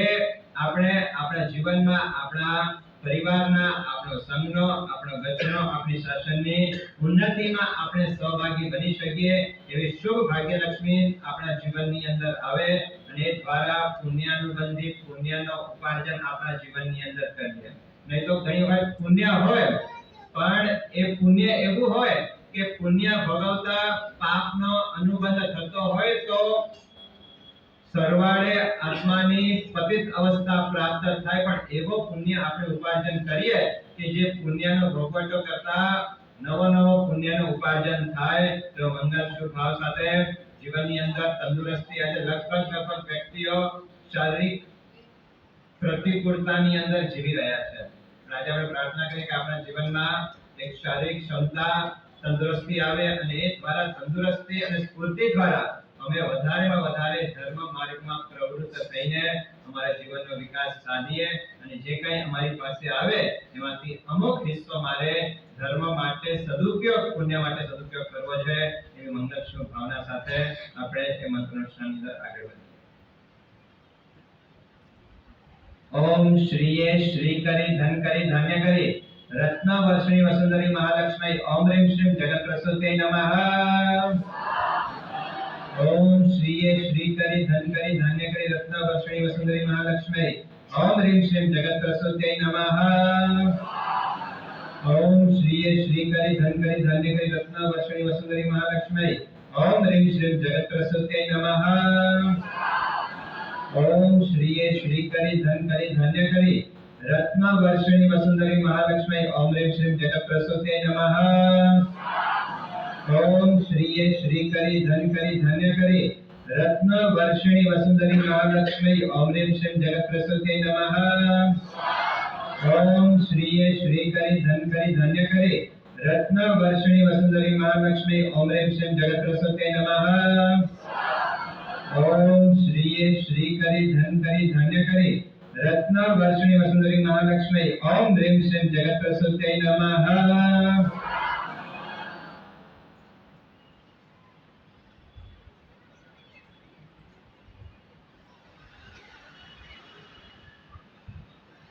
આપણે આપણા જીવનમાં આપણા પરિવારના, આપણો સંઘનો, આપણો ગચનો, આપણી શાસનની ઉન્નતિમાં આપણે સહભાગી બની શકીએ એવી શુભ ભાગ્યલક્ષ્મી આપણા જીવનની અંદર આવે અને એ દ્વારા પુણ્યાનુબંધી પુણ્યનો ઉપાર્જન આપણા જીવનની અંદર કરીએ. નહીં તો ઘણી વાર પુણ્ય હોય પણ એ પુણ્ય એવું હોય કે પુણ્ય ભોગવતા પાપનો અનુબંધ થતો હોય તો સરવાળે આત્માની પતિત અવસ્થા પ્રાપ્ત થાય, પણ એવો પુણ્ય આપણે ઉપાર્જન કરીએ કે જે પુણ્યનો ભોગવટો કરતા નવો પુણ્યનો ઉપાર્જન થાય. તો મંગળ શુભ ભાવ સાથે જીવનની અંદર તંદુરસ્તી આજે લગભગ વ્યક્તિઓ શારીરિક પ્રતિકૂળતાની અંદર જીવી રહ્યા છે. આજે આપણે પ્રાર્થના કરીએ કે આપણા જીવનમાં એક શારીરિક ક્ષમતા તંદુરસ્તી આવે અને એ દ્વારા તંદુરસ્તી અને સ્ફૂર્તિ દ્વારા અમે વધારેમાં વધારે ધર્મ માર્ગમાં પ્રવૃત્ત થઈને અમારા જીવનનો વિકાસ સાધીએ અને જે કંઈ અમારી પાસે આવે એમાંથી અમુક હિસ્સો મારે ધર્મ માટે સદુપયોગ, પુણ્ય માટે સદુપયોગ કરવો છે એવી મંગળ શુભ ભાવના સાથે આપણે એ મંત્રોચ્ચારની અંદર આગળ વધીએ. ओम श्रीये श्री करी धन करी धान्य करी रत्न वर्षिणी वसुंधरी महालक्ष्मी ओम ह्रीं श्रीं जगत प्रसूते नमः. ओम श्रीये श्री करी धन करी धान्य करी रत्न वर्षिणी वसुंधरी महालक्ष्मी ओम ह्रीं श्रीं जगत प्रसूते नमः. ओम श्रीये श्री करी धन करी धान्य करी रत्न वर्षिणी वसुंधरी महालक्ष्मी ओम ह्रीं श्रीं जगत प्रसूते नमः. ओम श्रीये श्री करी धन करी धान्य करी रत्न वर्षिणी वसुंधरी महालक्ष्मी ओम ह्रीं श्रीं जगत प्रसूते नमः. ओम श्रीये श्री करी धन करी धान्य करी रत्न वर्षिणी वसुंधरी महालक्ष्मी ओम ह्रीं श्रीं जगत प्रसूते नमः. ओम श्रीये श्री करी धन करी धान्य करी रत्न वर्षिणी वसुंधरी महालक्ष्मी ओम ह्रीं श्रीं जगत प्रसूते नमः. ओम श्रीये श्री करी धन करी धान्य करी रत्न वर्षिणी वसुंधरी महालक्ष्मी ओम ह्रीं श्रीं जगत प्रसूते नमः.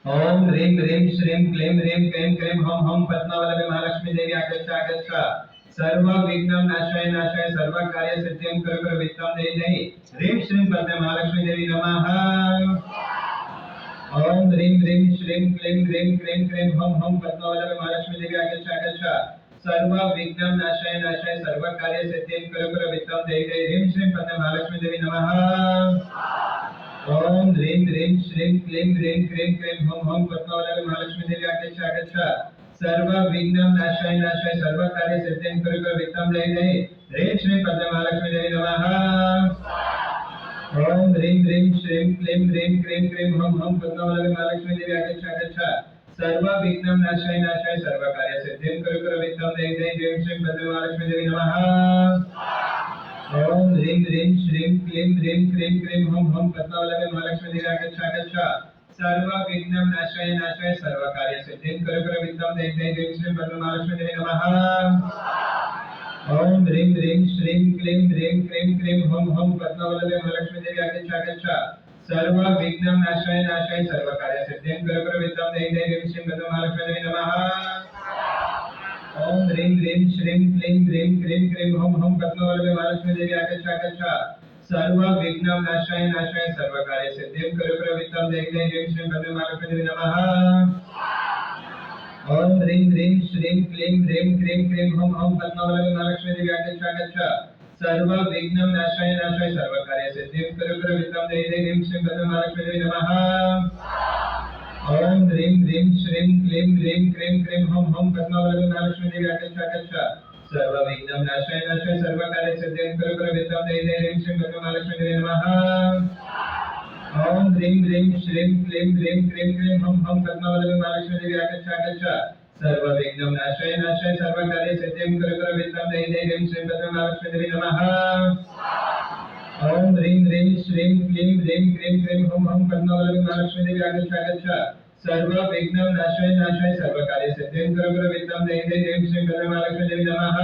ओम ह्रीं ह्रीं श्रीं क्लीं ह्रीं क्लीं क्लीं हं हं पद्मावल्लभे महालक्ष्मी देवी आगच्छ आगच्छ. सर्व विघ्नं नाशाय नाशाय सर्व कार्य सिद्धिं कुरु कुरु वित्तं देहि देहि. ह्रीं श्रीं पद्मे महालक्ष्मी देवी नमः. ओम ह्रीं ह्रीं श्रीं क्लीं ह्रीं क्लीं क्लीं हं हं पद्मावल्लभे महालक्ष्मी देवी आगच्छ आगच्छ. सर्व विघ्नं नाशाय नाशाय सर्व कार्य सिद्धिं कुरु कुरु वित्तं देहि देहि. ह्रीं श्रीं पद्मे महालक्ष्मी देवी नमः. ओम ह्रीं ह्रीं श्रीं क्लीं ह्रीं क्लीं क्लीं हं हं पद्मावल्लभे महालक्ष्मी देवी आगच्छ आगच्छ. सर्व विघ्नं नाशाय नाशाय सर्व कार्य सिद्धिं कुरु कुरु वित्तं देहि देहि. ह्रीं श्रीं पद्मे महालक्ष्मी देवी नमः. ओम ह्रीं ह्रीं श्रीं क्लीं ह्रीं क्लीं क्लीं हं हं पद्मावल्लभे महालक्ष्मी देवी आगच्छ आगच्छ. सर्व विघ्नं नाशाय नाशाय सर्व कार्य सिद्धिं कुरु कुरु वित्तं देहि देहि. ह्रीं श्रीं पद्मे महालक्ष्मी देवी नमः. ओम ह्रीं ह्रीं श्रीं क्लीं ह्रीं क्लीं क्लीं हं हं पद्मावल्लभे महालक्ष्मी देवी आगच्छ आगच्छ. सर्व विघ्नं नाशाय नाशाय सर्व कार्य सिद्धिं कुरु कुरु वित्तं देहि देहि. ह्रीं श्रीं पद्मे महालक्ष्मी देवी नमः. ओम ह्रीं ह्रीं श्रीं क्लीं ह्रीं क्लीं क्लीं हं हं पद्मावल्लभे महालक्ष्मी देवी आगच्छ आगच्छ. सर्व विघ्नं नाशाय नाशाय सर्व कार्य सिद्धिं कुरु कुरु वित्तं देहि देहि. ह्रीं श्रीं पद्मे महालक्ष्मी देवी नमः. ओम ह्रीं ह्रीं श्रीं क्लीं ह्रीं क्लीं क्लीं हं हं पद्मावल्लभे महालक्ष्मी देवी आगच्छ आगच्छ. सर्व विघ्नं नाशाय नाशाय सर्व कार्य सिद्धिं कुरु कुरु वित्तं देहि देहि. ह्रीं श्रीं पद्मे महालक्ष्मी देवी नमः. ओम ह्रीं ह्रीं श्रीं क्लीं ह्रीं क्लीं क्लीं हं हं पद्मावल्लभे महालक्ष्मी देवी आगच्छ आगच्छ. सर्व विघ्नं नाशाय नाशाय सर्व कार्य सिद्धिं कुरु कुरु वित्तं देहि देहि. ह्रीं श्रीं पद्मे महालक्ष्मी देवी नमः. ओम ह्रीं ह्रीं श्रीं क्लीं ह्रीं क्लीं क्लीं हं हं पद्मावल्लभे महालक्ष्मी देवी आगच्छ आगच्छ. सर्व विघ्नं नाशाय नाशाय सर्व कार्य सिद्धिं कुरु कुरु वित्तं देहि देहि. ह्रीं श्रीं पद्मे महालक्ष्मी देवी नमः. ओम ह्रीं ह्रीं श्रीं क्लीं ह्रीं क्लीं क्लीं हं हं पद्मावल्लभे महालक्ष्मी देवी आगच्छ आगच्छ. सर्व विघ्नं नाशाय नाशाय सर्व कार्य सिद्धिं कुरु कुरु वित्तं देहि देहि. ह्रीं श्रीं पद्मे महालक्ष्मी देवी नमः. ओम ह्रीं ह्रीं श्रीं क्लीं ह्रीं क्लीं क्लीं हं हं पद्मावल्लभे महालक्ष्मी देवी आगच्छ आगच्छ. सर्व विघ्नं नाशाय नाशाय सर्व कार्य सिद्धिं करो विद्यां देहि देहि ह्रीं श्रीं पद्ममालक्ष्मी देवी नमः।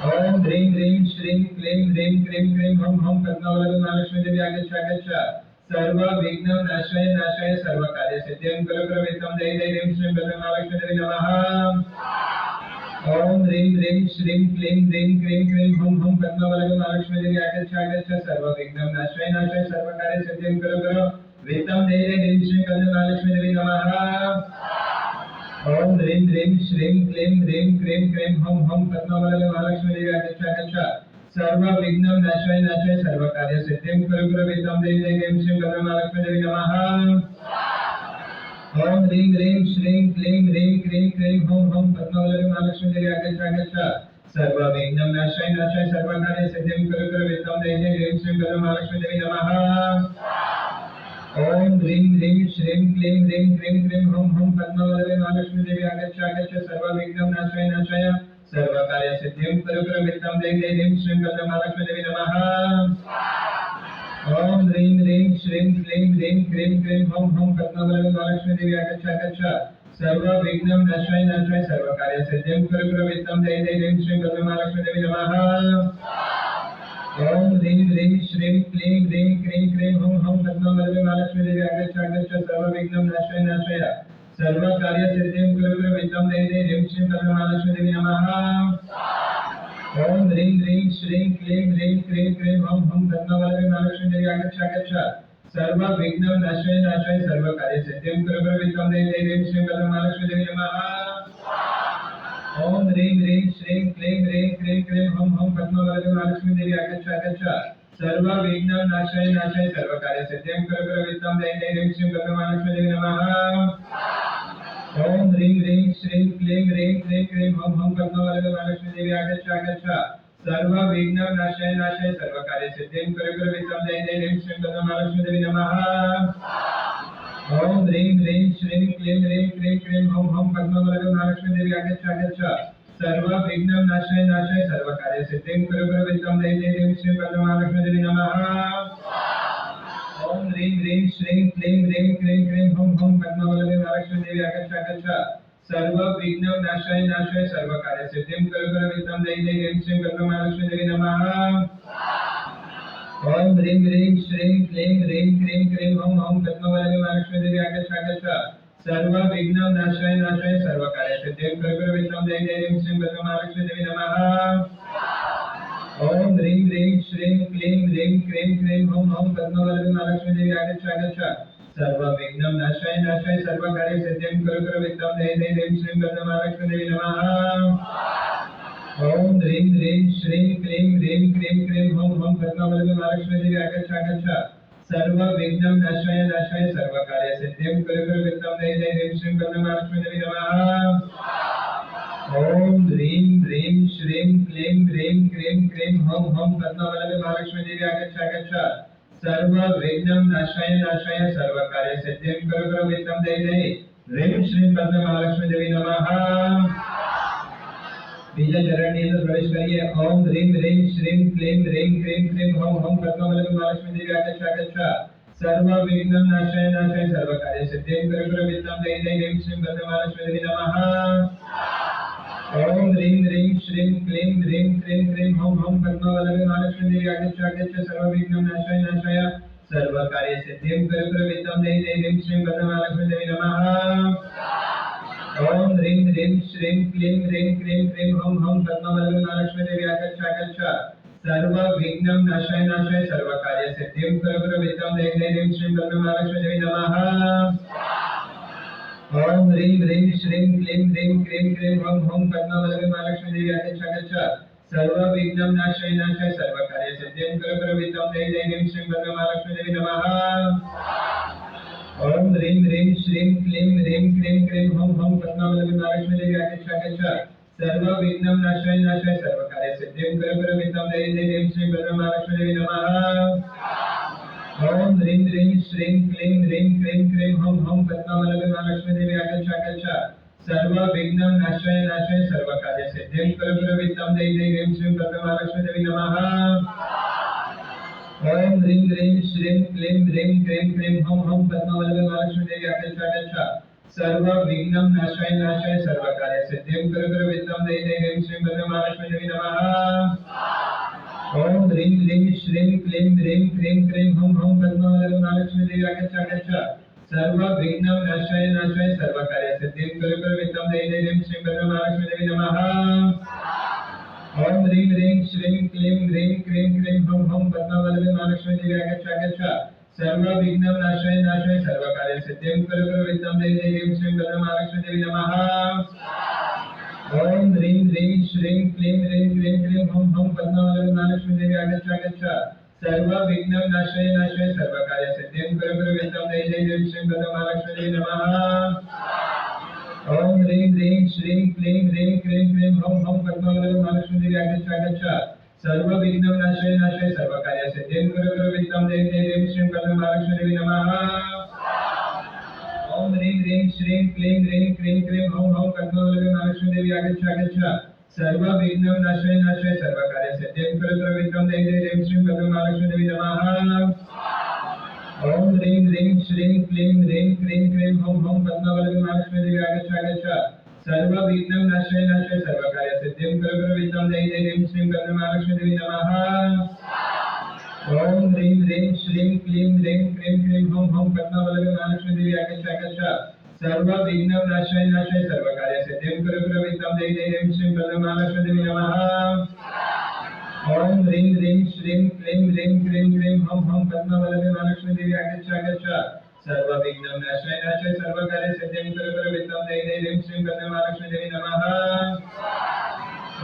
ओम ह्रीं ह्रीं श्रीं क्लीं ह्रीं क्रीं क्रीं हूं हूं पद्मवल्लभी देवी आगच्छ आगच्छ। सर्व विघ्नं नाशाय नाशाय सर्व कार्य सिद्धिं करो विद्यां देहि देहि ह्रीं श्रीं पद्ममालक्ष्मी देवी नमः। ओम ह्रीं ह्रीं श्रीं क्लीं ह्रीं क्रीं क्रीं हूं हूं पद्मवल्लभी देवी आगच्छ आगच्छ। सर्व विघ्नं नाशाय नाशाय सर्व कार्य सिद्धिं करो विद्यां देहि देहि ह्रीं श्रीं पद्ममालक्ष्मी देवी नमः। ओम ह्रीं ह्रीं श्रीं क्लीं ह्रीं क्रीं क्रीं हूं हूं पद्मवल्लभी देवी आगच्छ आगच्छ। सर्व विघ्नं नाशाय नाशाय सर्व कार्य सिद्धिं करो विद्यां देहि देहि ह्रीं श्रीं पद्ममालक्ष्मी देवी नमः। ओम ह्रीं ह्रीं श्रीं क्लीं ह्रीं क्रीं क्रीं हूं हूं पद्मवल्लभी देवी आगच्छ आगच्छ। सर्व विघ्नं नाशाय नाशाय सर्व कार्य सिद्धिं करो विद्यां देहि देहि ह्रीं श्रीं पद्ममालक्ष्मी देवी नमः। ओम ह्रीं ह्रीं श्रीं क्लीं ह्रीं क्रीं क्रीं हूं हूं पद्मवल्लभी देवी आगच्छ आगच्छ। सर्व विघ्नं नाशाय नाशाय सर्व कार्य सिद्धिं करो विद्यां देहि देहि ह्रीं श्रीं पद्ममालक्ष्मी देवी नमः। ओम ह्रीं ह्रीं श्रीं क्लीं ह्रीं क्रीं क्रीं हूं हूं पद्मवल्लभी देवी आगच्छ आगच्छ। सर्व विघ्नं नाशाय नाशाय सर्व कार्य सिद्धिं करो विद्यां देहि देहि ह्रीं श्रीं पद्ममालक्ष्मी देवी नमः। ओम ह्रीं ह्रीं श्रीं क्लीं ह्रीं क्रीं क्रीं हूं हूं पद्मवल्लभी देवी आगच्छ आगच्छ। सर्व विघ्नं नाशाय नाशाय सर्व कार्य सिद्धिं करो विद्यां देहि देहि ह्रीं श्रीं पद्ममालक्ष्मी देवी नमः। ओम ह्रीं ह्रीं श्रीं क्लीं ह्रीं क्रीं क्रीं हूं हूं पद्मवल्लभी देवी आगच्छ आगच्छ। सर्व विघ्नं नाशाय नाशाय सर्व कार्य सिद्धिं करो विद्यां देहि देहि ह्रीं श्रीं पद्ममालक्ष्मी देवी नमः। ओम ह्रीं ह्रीं श्रीं क्लीं ह्रीं क्रीं क्रीं हूं हूं पद्मवल्लभी देवी आगच्छ आगच्छ। सर्व विघ्नं नाशाय नाशाय सर्व कार्य सिद्धिं करो विद्यां देहि देहि ह्रीं श्रीं पद्ममालक्ष्मी देवी नमः। ओम ह्रीं ह्रीं श्रीं क्लीं ह्रीं क्रीं क्रीं हूं हूं पद्मवल्लभी देवी आगच्छ आगच्छ। सर्व विघ्नं नाशाय नाशाय सर्व कार्य सिद्धिं करो विद्यां देहि देहि ह्रीं श्रीं पद्ममालक्ष्मी देवी नमः। ओम ह्रीं ह्रीं श्रीं क्लीं ह्रीं क्रीं क्रीं हूं हूं पद्मवल्लभी देवी आगच्छ आगच्छ। सर्व विघ्नं नाशाय नाशाय सर्व कार्य सिद्धिं करो विद्यां देहि देहि ह्रीं श्रीं पद्ममालक्ष्मी देवी नमः। ओम ह्रीं ह्रीं श्रीं क्लीं ह्रीं क्रीं क्रीं हूं हूं पद्मवल्लभी देवी आगच्छ आगच्छ। सर्व विघ्नं नाशाय नाशाय सर्व कार्य सिद्धिं करो विद्यां देहि देहि ह्रीं श्रीं पद्ममालक्ष्मी देवी नमः। ओम ह्रीं ह्रीं श्रीं क्लीं ह्रीं क्रीं क्रीं हूं हूं पद्मवल्लभी देवी आगच्छ आगच्छ। सर्व विघ्नं नाशाय नाशाय सर्व कार्य सिद्धिं करो विद्यां देहि देहि ह्रीं श्रीं पद्ममालक्ष्मी देवी नमः। ओम ह्रीं ह्रीं श्रीं क्लीं ह्रीं क्रीं क्रीं हूं हूं पद्मवल्लभी देवी आगच्छ आगच्छ। सर्व विघ्नं नाशाय नाशाय सर्व कार्य सिद्धिं करो विद्यां देहि देहि ह्रीं श्रीं पद्ममालक्ष्मी देवी नमः। ओम ह्रीं ह्रीं श्रीं क्लीं ह्रीं क्रीं क्रीं हूं हूं पद्मवल्लभी देवी आगच्छ आगच्छ। सर्व विघ्नं नाशाय नाशाय सर्व कार्य सिद्धिं करो विद्यां देहि देहि ह्रीं श्रीं पद्ममालक्ष्मी देवी नमः। ओम ह्रीं ह्रीं श्रीं क्लीं ह्रीं क्रीं क्रीं हूं हूं पद्मवल्लभी देवी आगच्छ आगच्छ। सर्व विघ्नं नाशाय नाशाय सर्व कार्य सिद्धिं करो विद्यां देहि देहि ह्रीं श्रीं पद्ममालक्ष्मी देवी नमः। बीजा चरण ની અંદર પ્રવેશ કરીએ। ઓમ હ્રીં હ્રીં શ્રીં ક્લીં હ્રીં ક્રીં ક્રીં હૂં હૂં પદ્મવલ્લભી દેવી આગચ્છ આગચ્છ। સર્વ વિઘ્नं નાશાય નાશાય સર્વ કાર્ય સિદ્ધિં કરો વિદ્યાં દેहि દેहि ह्रीं श्रीं पद्ममालक्ष्मी देवी नमः। ओम ह्रीं ह्रीं श्रीं क्लीं ह्रीं क्रीं क्रीं हूं हूं पद्मवल्लभी देवी आगच्छ आगच्छ। सर्व विघ्नं नाशाय नाशाय सर्व कार्य सिद्धिं करो विद्यां देहि देहि ह्रीं श्रीं पद्ममालक्ष्मी देवी नमः। ओम ह्रीं ह्रीं श्रीं क्लीं ह्रीं क्रीं क्रीं हूं हूं पद्मवल्लभी देवी आगच्छ आगच्छ। सर्व विघ्नं नाशाय नाशाय सर्व कार्य सिद्धिं करो विद्यां देहि देहि ह्रीं श्रीं पद्ममालक्ष्मी देवी नमः। ओम ह्रीं ह्रीं श्रीं क्लीं ह्रीं क्रीं क्रीं हूं हूं पद्मवल्लभी देवी आगच्छ आगच्छ। सर्व विघ्नं नाशाय नाशाय सर्व कार्य सिद्धिं करो विद्यां देहि देहि ह्रीं श्रीं पद्ममालक्ष्मी देवी नमः। ओम ह्रीं ह्रीं श्रीं क्लीं ह्रीं क्रीं क्रीं हूं हूं पद्मवल्लभी देवी आगच्छ आगच्छ। सर्व विघ्नं नाशाय नाशाय सर्व कार्य सिद्धिं करो विद्यां देहि देहि ह्रीं श्रीं पद्ममालक्ष्मी देवी नमः। ओम ह्रीं ह्रीं श्रीं क्लीं ह्रीं क्रीं क्रीं हूं हूं पद्मवल्लभी देवी आगच्छ आगच्छ। सर्व विघ्नं नाशाय नाशाय सर्व कार्य सिद्धिं करो विद्यां देहि देहि ह्रीं श्रीं पद्ममालक्ष्मी देवी नमः। ओम ह्रीं ह्रीं श्रीं क्लीं ह्रीं क्रीं क्रीं हूं हूं पद्मवल्लभी देवी आगच्छ आगच्छ। सर्व विघ्नं नाशाय नाशाय सर्व कार्य सिद्धिं करो विद्यां देहि देहि ह्रीं श्रीं पद्ममालक्ष्मी देवी नमः। ओम ह्रीं ह्रीं श्रीं क्लीं ह्रीं क्रीं क्रीं हूं हूं पद्मावल्लभे महालक्ष्मी देवी आगच्छ आगच्छ सर्व विघ्नं नाशाय नाशाय सर्व कार्य सिद्धिं कुरु कुरु विद्यां देहि देहि ह्रीं श्रीं पद्मे महालक्ष्मी देवी नमः ओम ह्रीं ह्रीं श्रीं क्लीं ह्रीं क्रीं क्रीं हूं हूं पद्मावल्लभे महालक्ष्मी देवी आगच्छ आगच्छ सर्व विघ्नं नाशाय नाशाय सर्व कार्य सिद्धिं कुरु कुरु विद्यां देहि देहि ह्रीं श्रीं पद्मे महालक्ष्मी देवी नमः ओम ह्रीं ह्रीं श्रीं क्लीं ह्रीं क्रीं क्रीं हूं हूं पद्मावल्लभे महालक्ष्मी देवी आगच्छ आगच्छ सर्व विघ्नं नाशाय नाशाय सर्व कार्य सिद्धिं कुरु कुरु विद्यां देहि देहि ह्रीं श्रीं पद्मे महालक्ष्मी देवी नमः ओम ह्रीं ह्रीं श्रीं क्लीं ह्रीं क्रीं क्रीं हूं हूं पद्मावल्लभे महालक्ष्मी देवी आगच्छ आगच्छ सर्व विघ्नं नाशाय नाशाय सर्व कार्य सिद्धिं कुरु कुरु विद्यां देहि देहि ह्रीं श्रीं पद्मे महालक्ष्मी देवी नमः ओम ह्रीं ह्रीं श्रीं क्लीं ह्रीं क्रीं क्रीं हूं हूं पद्मावल्लभे महालक्ष्मी देवी आगच्छ आगच्छ सर्व विघ्नं नाशाय नाशाय सर्व कार्य सिद्धिं कुरु कुरु विद्यां देहि देहि ह्रीं श्रीं पद्मे महालक्ष्मी देवी नमः ओम ह्रीं ह्रीं श्रीं क्लीं ह्रीं क्रीं क्रीं हूं हूं पद्मावल्लभे महालक्ष्मी देवी आगच्छ आगच्छ सर्व विघ्नं नाशाय नाशाय सर्व कार्य सिद्धिं कुरु कुरु विद्यां देहि देहि ह्रीं श्रीं पद्मे महालक्ष्मी देवी नमः ओम ह्रीं ह्रीं श्रीं क्लीं ह्रीं क्रीं क्रीं हूं हूं पद्मावल्लभे महालक्ष्मी देवी आगच्छ आगच्छ सर्व विघ्नं नाशाय नाशाय सर्व कार्य सिद्धिं कुरु कुरु विद्यां देहि देहि ह्रीं श्रीं पद्मे महालक्ष्मी देवी नमः ओम ह्रीं ह्रीं श्रीं क्लीं ह्रीं क्रीं क्रीं हूं हूं पद्मावल्लभे महालक्ष्मी देवी आगच्छ आगच्छ सर्व विघ्नं नाशाय नाशाय सर्व कार्य सिद्धिं कुरु कुरु विद्यां देहि देहि ह्रीं श्रीं पद्मे महालक्ष्मी देवी नमः ओम ह्रीं ह्रीं श्रीं क्लीं ह्रीं क्रीं क्रीं हूं हूं पद्मावल्लभे महालक्ष्मी देवी आगच्छ आगच्छ सर्व विघ्नं नाशाय नाशाय सर्व कार्य सिद्धिं कुरु कुरु विद्यां देहि देहि ह्रीं श्रीं पद्मे महालक्ष्मी देवी नमः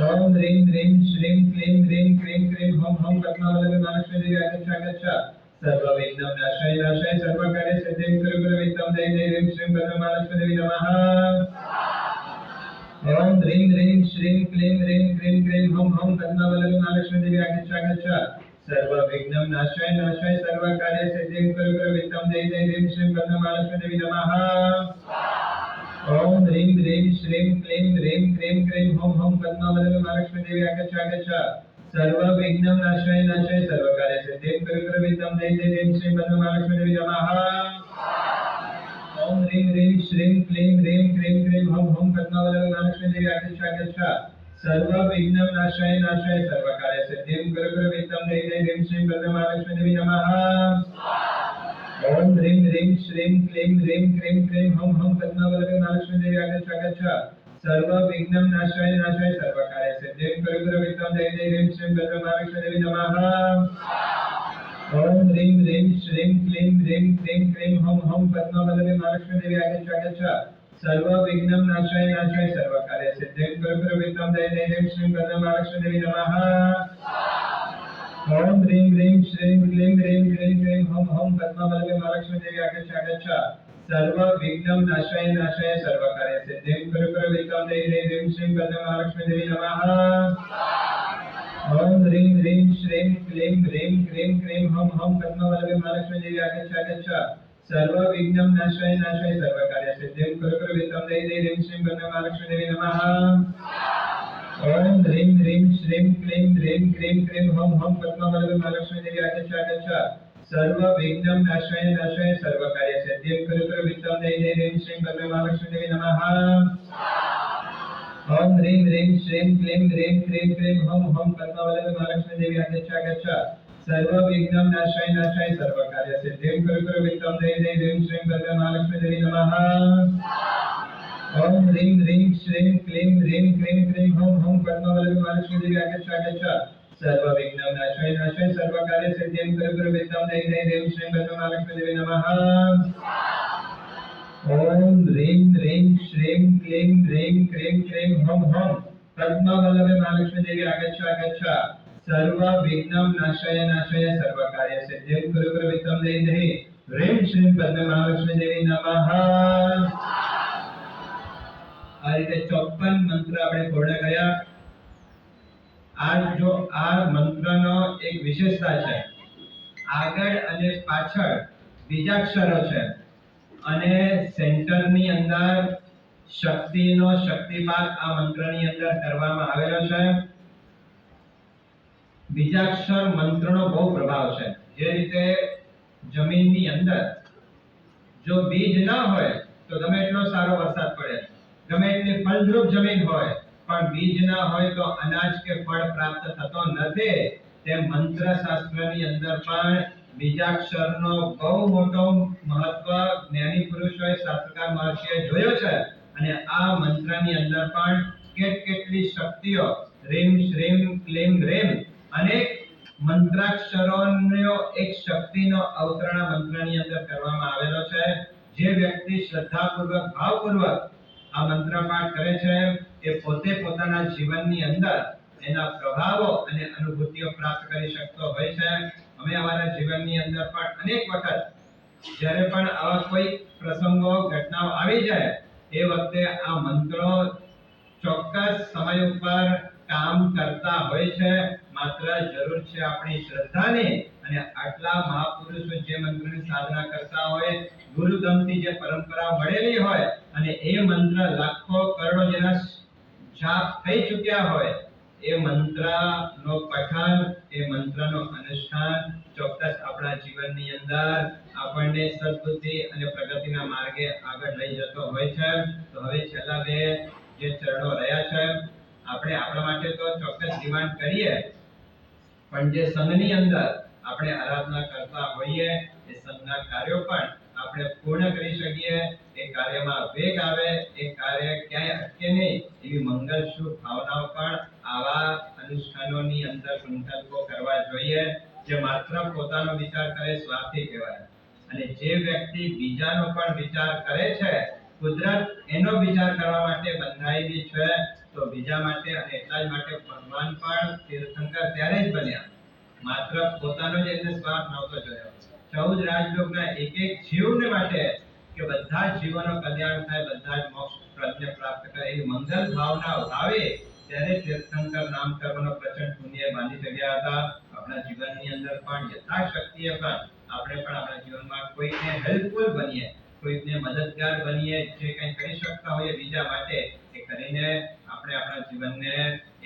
ओम ह्रीं ह्रीं श्रीं क्लीं ह्रीं क्रीं क्रीं हूं हूं पद्मावल्लभे महालक्ष्मी देवी आगच्छ आगच्छ सर्व विघ्नं नाशाय नाशाय सर्व कार्य सिद्धिं कुरु कुरु विद्यां देहि देहि ह्रीं श्रीं पद्मे महालक्ष्मी देवी नमः ओम ह्रीं ह्रीं श्रीं क्लीं ह्रीं क्रीं क्रीं हूं हूं पद्मावल्लभे महालक्ष्मी देवी आगच्छ आगच्छ सर्व विघ्नं नाशाय नाशाय सर्व कार्य सिद्धिं कुरु कुरु विद्यां देहि देहि ह्रीं श्रीं पद्मे महालक्ष्मी देवी नमः ओम ह्रीं ह्रीं श्रीं क्लीं ह्रीं क्रीं क्रीं हूं हूं पद्मावल्लभे महालक्ष्मी देवी आगच्छ आगच्छ सर्व विघ्नं नाशाय नाशाय सर्व कार्य सिद्धिं कुरु कुरु विद्यां देहि देहि ह्रीं श्रीं पद्मे महालक्ष्मी देवी नमः ओम ह्रीं ह्रीं श्रीं क्लीं ह्रीं क्रीं क्रीं हूं हूं पद्मावल्लभे महालक्ष्मी देवी आगच्छ आगच्छ सर्व विघ्नं नाशाय नाशाय सर्व कार्य सिद्धिं कुरु कुरु विद्यां देहि देहि ह्रीं श्रीं पद्मे महालक्ष्मी देवी नमः ओम ह्रीं ह्रीं श्रीं क्लीं ह्रीं क्रीं क्रीं हूं हूं पद्मावल्लभे महालक्ष्मी देवी आगच्छ आगच्छ सर्व विघ्नं नाशाय नाशाय सर्व कार्य सिद्धिं कुरु कुरु विद्यां देहि देहि ह्रीं श्रीं पद्मे महालक्ष्मी देवी नमः ओम ह्रीं ह्रीं श्रीं क्लीं ह्रीं क्रीं क्रीं हूं हूं पद्मावल्लभे महालक्ष्मी देवी आगच्छ आगच्छ सर्व विघ्नं नाशाय नाशाय सर्व कार्य सिद्धिं कुरु कुरु विद्यां देहि देहि ह्रीं श्रीं पद्मे महालक्ष्मी देवी नमः ओम ह्रीं ह्रीं श्रीं क्लीं ह्रीं क्रीं क्रीं हूं हूं पद्मावल्लभे महालक्ष्मी देवी आगच्छ आगच्छ सर्व विघ्नं नाशाय नाशाय सर्व कार्य सिद्धिं कुरु कुरु विद्यां देहि देहि ह्रीं श्रीं पद्मे महालक्ष्मी देवी नमः ओम ह्रीं ह्रीं श्रीं क्लीं ह्रीं क्रीं क्रीं हूं हूं पद्मावल्लभे महालक्ष्मी देवी आगच्छ आगच्छ सर्व विघ्नं नाशाय नाशाय सर्व कार्य सिद्धिं कुरु कुरु विद्यां देहि देहि ह्रीं श्रीं पद्मे महालक्ष्मी देवी नमः ओम ह्रीं ह्रीं श्रीं क्लीं ह्रीं क्रीं क्रीं हूं हूं पद्मावल्लभे महालक्ष्मी देवी आगच्छ आगच्छ सर्व विघ्नं नाशाय नाशाय सर्व कार्य सिद्धिं कुरु कुरु विद्यां देहि देहि ह्रीं श्रीं पद्मे महालक्ष्मी देवी नमः ओम ह्रीं ह्रीं श्रीं क्लीं ह्रीं क्रीं क्रीं हूं हूं पद्मावल्लभे महालक्ष्मी देवी आगच्छ आगच्छ सर्व विघ्नं नाशाय नाशाय सर्व कार्य सिद्धिं कुरु कुरु विद्यां देहि देहि ह्रीं श्रीं पद्मे महालक्ष्मी देवी नमः ओम ह्रीं ह्रीं श्रीं क्लीं ह्रीं क्रीं क्रीं हूं हूं पद्मावल्लभे महालक्ष्मी देवी आगच्छ आगच्छ सर्व विघ्नं नाशाय नाशाय सर्व कार्य सिद्धिं कुरु कुरु विद्यां देहि देहि ह्रीं श्रीं पद्मे महालक्ष्मी देवी नमः ओम ह्रीं ह्रीं श्रीं क्लीं ह्रीं क्रीं क्रीं हूं हूं पद्मावल्लभे महालक्ष्मी देवी आगच्छ आगच्छ सर्व विघ्नं नाशाय नाशाय सर्व कार्य सिद्धिं कुरु कुरु विद्यां देहि देहि ह्रीं श्रीं पद्मे महालक्ष्मी देवी नमः આ રીતે 54 મંત્ર આપણે પૂર્ણ કર્યા। આ મંત્રનો એક વિશેષતા છે, આગળ અને પાછળ બીજાક્ષરો છે અને સેન્ટરની અંદર શક્તિનો શક્તિપાત આ મંત્રની અંદર કરવામાં આવેલો છે। બીજાક્ષર મંત્રનો બહુ પ્રભાવ છે। જે રીતે જમીનની અંદર જો બીજ ના હોય તો ગમે એટલો સારો વરસાદ પડે, ગમે એટલી ફળદ્રુપ જમીન હોય, પણ બીજ ના હોય તો અનાજ કે ફળ પ્રાપ્ત થતો નથી. તે મંત્ર શાસ્ત્રની અંદર પણ બીજાક્ષરનો બહુ મોટો મહત્વ જ્ઞાની પુરુષોએ, શાસ્ત્રકાર મહર્ષિએ જોયો છે. અને આ મંત્રની અંદર પણ કેટલી શક્તિઓ, રીમ શ્રીમ ક્લીમ રેમ, અનેક મંત્રાક્ષરોનો એક શક્તિનો અવતરણ મંત્રની અંદર કરવામાં આવેલો છે. જે વ્યક્તિ શ્રદ્ધાપૂર્વક, ભાવપૂર્વક આ મંત્ર પાઠ કરે છે એ પોતે પોતાના જીવનની અંદર એના પ્રભાવો અને અનુભૂતિઓ પ્રાપ્ત કરી શકતો હોય છે. અમે અમારા જીવનની અંદર પણ અનેક વખત જ્યારે પણ આવા કોઈ પ્રસંગો, ઘટનાઓ આવી જાય એ વખતે આ મંત્રો ચોક્કસ સમય ઉપર કામ કરતા હોય છે. માત્ર જરૂર છે આપણી શ્રદ્ધાની. અને આટલા મહાપુરુષો જે મંત્રની સાધના કરતા હોય, ગુરુગમથી જે પરંપરા મળેલી હોય, અને એ મંત્ર લાખો કરોડો જેના જાપ થઈ ચૂક્યા હોય, એ મંત્રનો પઠન, એ મંત્રનો અનુષ્ઠાન ચોક્કસ આપણા જીવનની અંદર આપણને સદબુદ્ધિ અને પ્રગતિના માર્ગે આગળ લઈ જતો હોય છે. તો હવે છેલ્લા બે જે ચરણો રહ્યા છે, આપણે આપણા માટે તો ચોક્કસ ડિમાન્ડ કરીએ, પણ જે સંઘની અંદર આપણે આરાધના કરતા હોઈએ એ સંઘના કાર્યો પણ આપણે પૂર્ણ કરી શકીએ, એ કાર્યમાં વેગ આવે, એ કાર્ય ક્યાંય અટકે નહીં, એવી મંગલ શુભ ભાવનાઓ પણ આવા અનુષ્ઠાનોની અંદર સંકલ્પો કરવા જોઈએ. જે માત્ર પોતાનો વિચાર કરે સ્વાર્થી કહેવાય. અને જે વ્યક્તિ બીજાનો પણ વિચાર કરે છે, કુદરત એનો વિચાર કરવા માટે બંધાયેલી છે, તો બીજા માટે અને એટલા જ માટે ભગવાન પણ તીર્થંકર ત્યારે જ બન્યા, માત્ર પોતાનો જ એમને સ્વાર્થ નહોતો જોયો. 14 રાજલોકના એક જીવને માટે કે બધા જ જીવોનો કલ્યાણ થાય, બધા જ મોક્ષ પ્રજ્ઞ પ્રાપ્ત કરે, એવી મંગલ ભાવના ભાવે ત્યારે તીર્થંકર નામ કર્મનો પ્રચંડ પુણ્ય બાંધી શક્યા હતા. આપણા જીવનની અંદર પણ યથાશક્તિએ પણ આપણે પણ આપણા જીવનમાં કોઈને હેલ્પફુલ બનીએ, કોઈને મદદગાર બનીએ, જે કંઈ કરી શકતા હોઈએ બીજા માટે એ કરીને આપણે આપણા જીવનને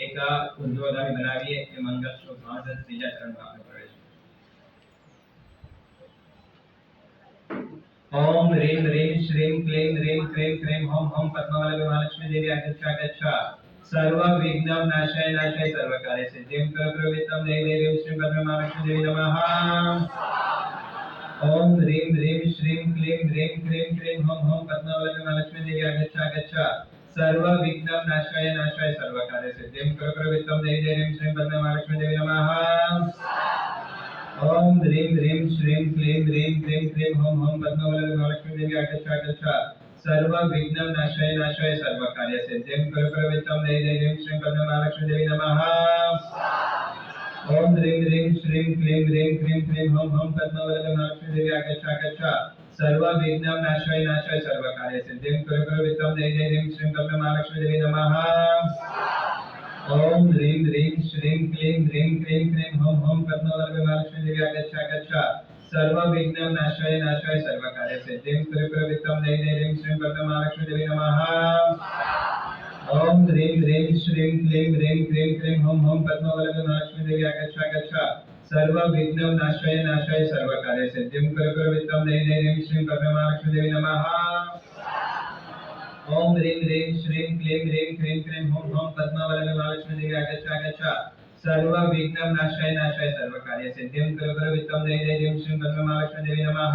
એક ઉજ્જવળ બનાવીએ. એ મંગલ શુભ ભાવના ત્રીજા ચરણમાં આપણે પ્રવેશ. ओम ह्रीं ह्रीं श्रीं क्लीं ह्रीं क्लीं क्रीं ओम ओम पद्मावती महालक्ष्मी देवी आगच्छा गच्छा सर्व विघ्न नाशाय नाशाय सर्व कार्य सिद्धिं प्रवित्तम देवी देवी श्री पद्मा महालक्ष्मी देवी नमः. ओम ह्रीं ह्रीं श्रीं क्लीं ह्रीं क्लीं क्रीं ओम ओम पद्मावती महालक्ष्मी देवी आगच्छा गच्छा सर्व विघ्न नाशाय नाशाय सर्व कार्य सिद्धिं प्रवित्तम देवी देवी श्री पद्मा महालक्ष्मी देवी नमः. ओम ह्रीं ह्रीं श्रीं क्लीं ह्रीं क्लीं क्रीं ओम ओम पद्मावती महालक्ष्मी देवी आगच्छा गच्छा सर्व विघ्न नाशाय नाशाय सर्व कार्य सिद्धिं प्रवित्तम देवी देवी श्री पद्मा महालक्ष्मी देवी नमः. ओम ह्रीं ह्रीं श्रीं क्लीं ह्रीं क्लीं क्रीं ओम ओम पद्मावती महालक्ष्मी देवी आगच्छा गच्छा सर्व विघ्न नाशाय नाशाय सर्व कार्य सिद्धिं प्रवित्तम देवी देवी श्री पद्मा महालक्ष्मी देवी नमः. ओम ह्रीं ह्रीं श्रीं क्लीं ह्रीं क्लीं क्रीं ओम ओम पद्मावती महालक्ष्मी देवी आगच्छा गच्छा सर्व विघ्न नाशाय नाशाय सर्व कार्य सिद्धिं प्रवित्तम देवी देवी श्री पद्मा महालक्ष्मी देवी नमः. ओम ह्रीं ह्रीं श्रीं क्लीं ह्रीं क्लीं क्रीं ओम ओम पद्मावती महालक्ष्मी देवी आगच्छा गच्छा सर्व विघ्न नाशाय नाशाय सर्व कार्य सिद्धिं प्रवित्तम देवी देवी श्री पद्मा महालक्ष्मी देवी नमः. ओम ह्रीं ह्रीं श्रीं क्लीं ह्रीं क्लीं क्रीं ओम ओम पद्मावती महालक्ष्मी देवी आगच्छा गच्छा सर्व विघ्न नाशाय नाशाय सर्व कार्य सिद्धिं प्रवित्तम देवी देवी श्री पद्मा महालक्ष्मी देवी नमः.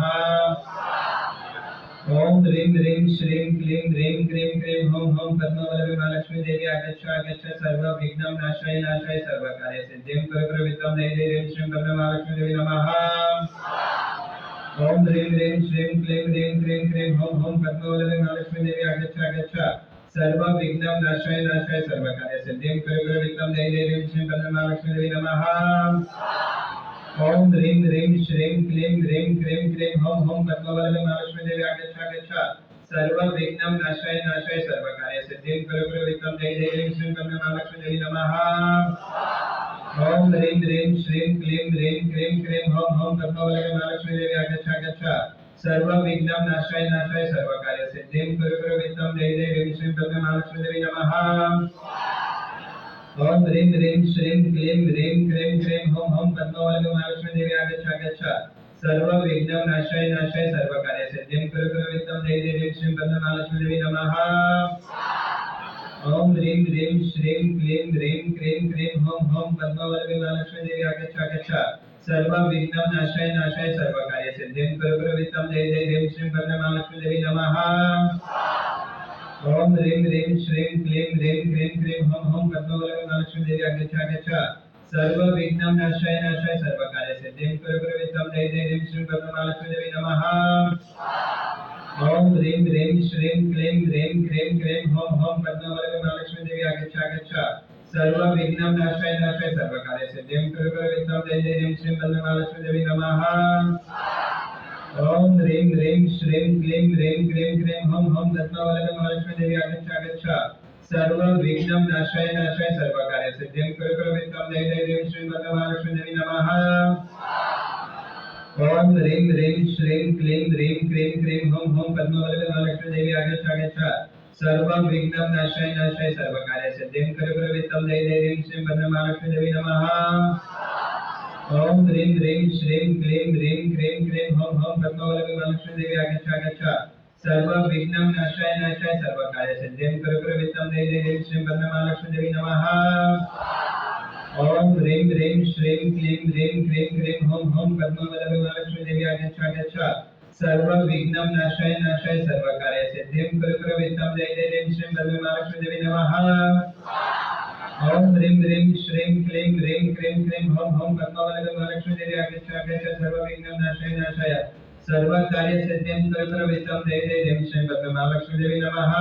ओम ह्रीं ह्रीं श्रीं क्लीं ह्रीं क्लीं क्रीं ओम ओम पद्मावती महालक्ष्मी देवी आगच्छा गच्छा सर्व विघ्न नाशाय नाशाय सर्व कार्य सिद्धिं प्रवित्तम देवी देवी श्री पद्मा महालक्ष्मी देवी नमः. ओम ह्रीं ह्रीं श्रीं क्लीं ह्रीं क्लीं क्रीं ओम ओम पद्मावती महालक्ष्मी देवी आगच्छा गच्छा सर्व विघ्न नाशाय नाशाय सर्व कार्य सिद्धिं प्रवित्तम देवी देवी श्री पद्मा महालक्ष्मी देवी नमः. ओम ह्रीं ह्रीं श्रीं क्लीं ह्रीं क्लीं क्रीं ओम ओम पद्मावती महालक्ष्मी देवी आगच्छा गच्छा सर्व विघ्न नाशाय नाशाय सर्व कार्य सिद्धिं प्रवित्तम देवी देवी श्री पद्मा महालक्ष्मी देवी नमः. ओम ह्रीं ह्रीं श्रीं क्लीं ह्रीं क्लीं क्रीं ओम ओम पद्मावती महालक्ष्मी देवी आगच्छा गच्छा सर्व विघ्न नाशाय नाशाय सर्व कार्य सिद्धिं प्रवित्तम देवी देवी श्री पद्मा महालक्ष्मी देवी नमः. ओम ह्रीं ह्रीं श्रीं क्लीं ह्रीं क्लीं क्लीं हुं हुं पद्मावती महालक्ष्मी देवी आगच्छ आगच्छ सर्व विघ्न नाशाय नाशाय सर्व कार्य सिद्धिं कुरु कुरु वित्तं देवी देवी श्रीं पद्मनाभलक्ष्मी देवी नमः ओम ह्रीं ह्रीं श्रीं क्लीं ह्रीं क्लीं क्लीं हुं हुं पद्मावती महालक्ष्मी देवी आगच्छ आगच्छ सर्व विघ्न नाशाय नाशाय सर्व कार्य सिद्धिं कुरु कुरु वित्तं देवी देवी श्रीं पद्मनाभलक्ष्मी देवी नमः ओम ह्रीं ह्रीं श्रीं क्लीं ह्रीं क्लीं क्लीं हुं हुं पद्मावती महालक्ष्मी देवी आगच्छ आगच्छ सर्व विघ्न नाशाय नाशाय सर्व कार्य सिद्धिं कुरु कुरु वित्तं देवी देवी श्रीं पद्मनाभलक्ष्मी देवी नमः ओम ह्रीं ह्रीं श्रीं क्लीं ह्रीं क्लीं क्लीं हुं हुं पद्मावती महालक्ष्मी देवी आगच्छ आगच्छ सर्व विघ्न नाशाय नाशाय सर्व कार्य सिद्धिं कुरु कुरु वित्तं देवी देवी श्रीं पद्मनाभलक्ष्मी देवी नमः ओम ह्रीं ह्रीं श्रीं क्लीं ह्रीं क्लीं क्लीं हुं हुं पद्मावती महालक्ष्मी देवी आगच्छ आगच्छ सर्व विघ्न नाशाय नाशाय सर्व कार्य सिद्धिं कुरु कुरु वित्तं देवी देवी श्रीं पद्मनाभलक्ष्मी देवी नमः ओम ह्रीं ह्रीं श्रीं क्लीं ह्रीं क्लीं क्लीं हुं हुं पद्मावती महालक्ष्मी देवी आगच्छ आगच्छ सर्व विघ्न नाशाय नाशाय सर्व कार्य सिद्धिं कुरु कुरु वित्तं देवी देवी श्रीं पद्मनाभलक्ष्मी देवी नमः ओम ह्रीं ह्रीं श्रीं क्लीं ह्रीं क्लीं क्लीं हुं हुं पद्मावती महालक्ष्मी देवी आगच्छ आगच्छ सर्व विघ्न नाशाय नाशाय सर्व कार्य सिद्धिं कुरु कुरु वित्तं देवी देवी श्रीं पद्मनाभलक्ष्मी देवी नमः ओम ह्रीं ह्रीं श्रीं क्लीं ह्रीं क्लीं क्लीं हुं हुं पद्मावती महालक्ष्मी देवी आगच्छ आगच्छ सर्व विघ्न नाशाय नाशाय सर्व कार्य सिद्धिं कुरु कुरु वित्तं देवी देवी श्रीं पद्मनाभलक्ष्मी देवी नमः ओम ह्रीं ह्रीं श्रीं क्लीं ह्रीं क्लीं क्लीं हुं हुं पद्मावती महालक्ष्मी देवी आगच्छ आगच्छ सर्व विघ्न नाशाय नाशाय सर्व कार्य सिद्धिं कुरु कुरु वित्तं देवी देवी श्रीं पद्मनाभलक्ष्मी देवी नमः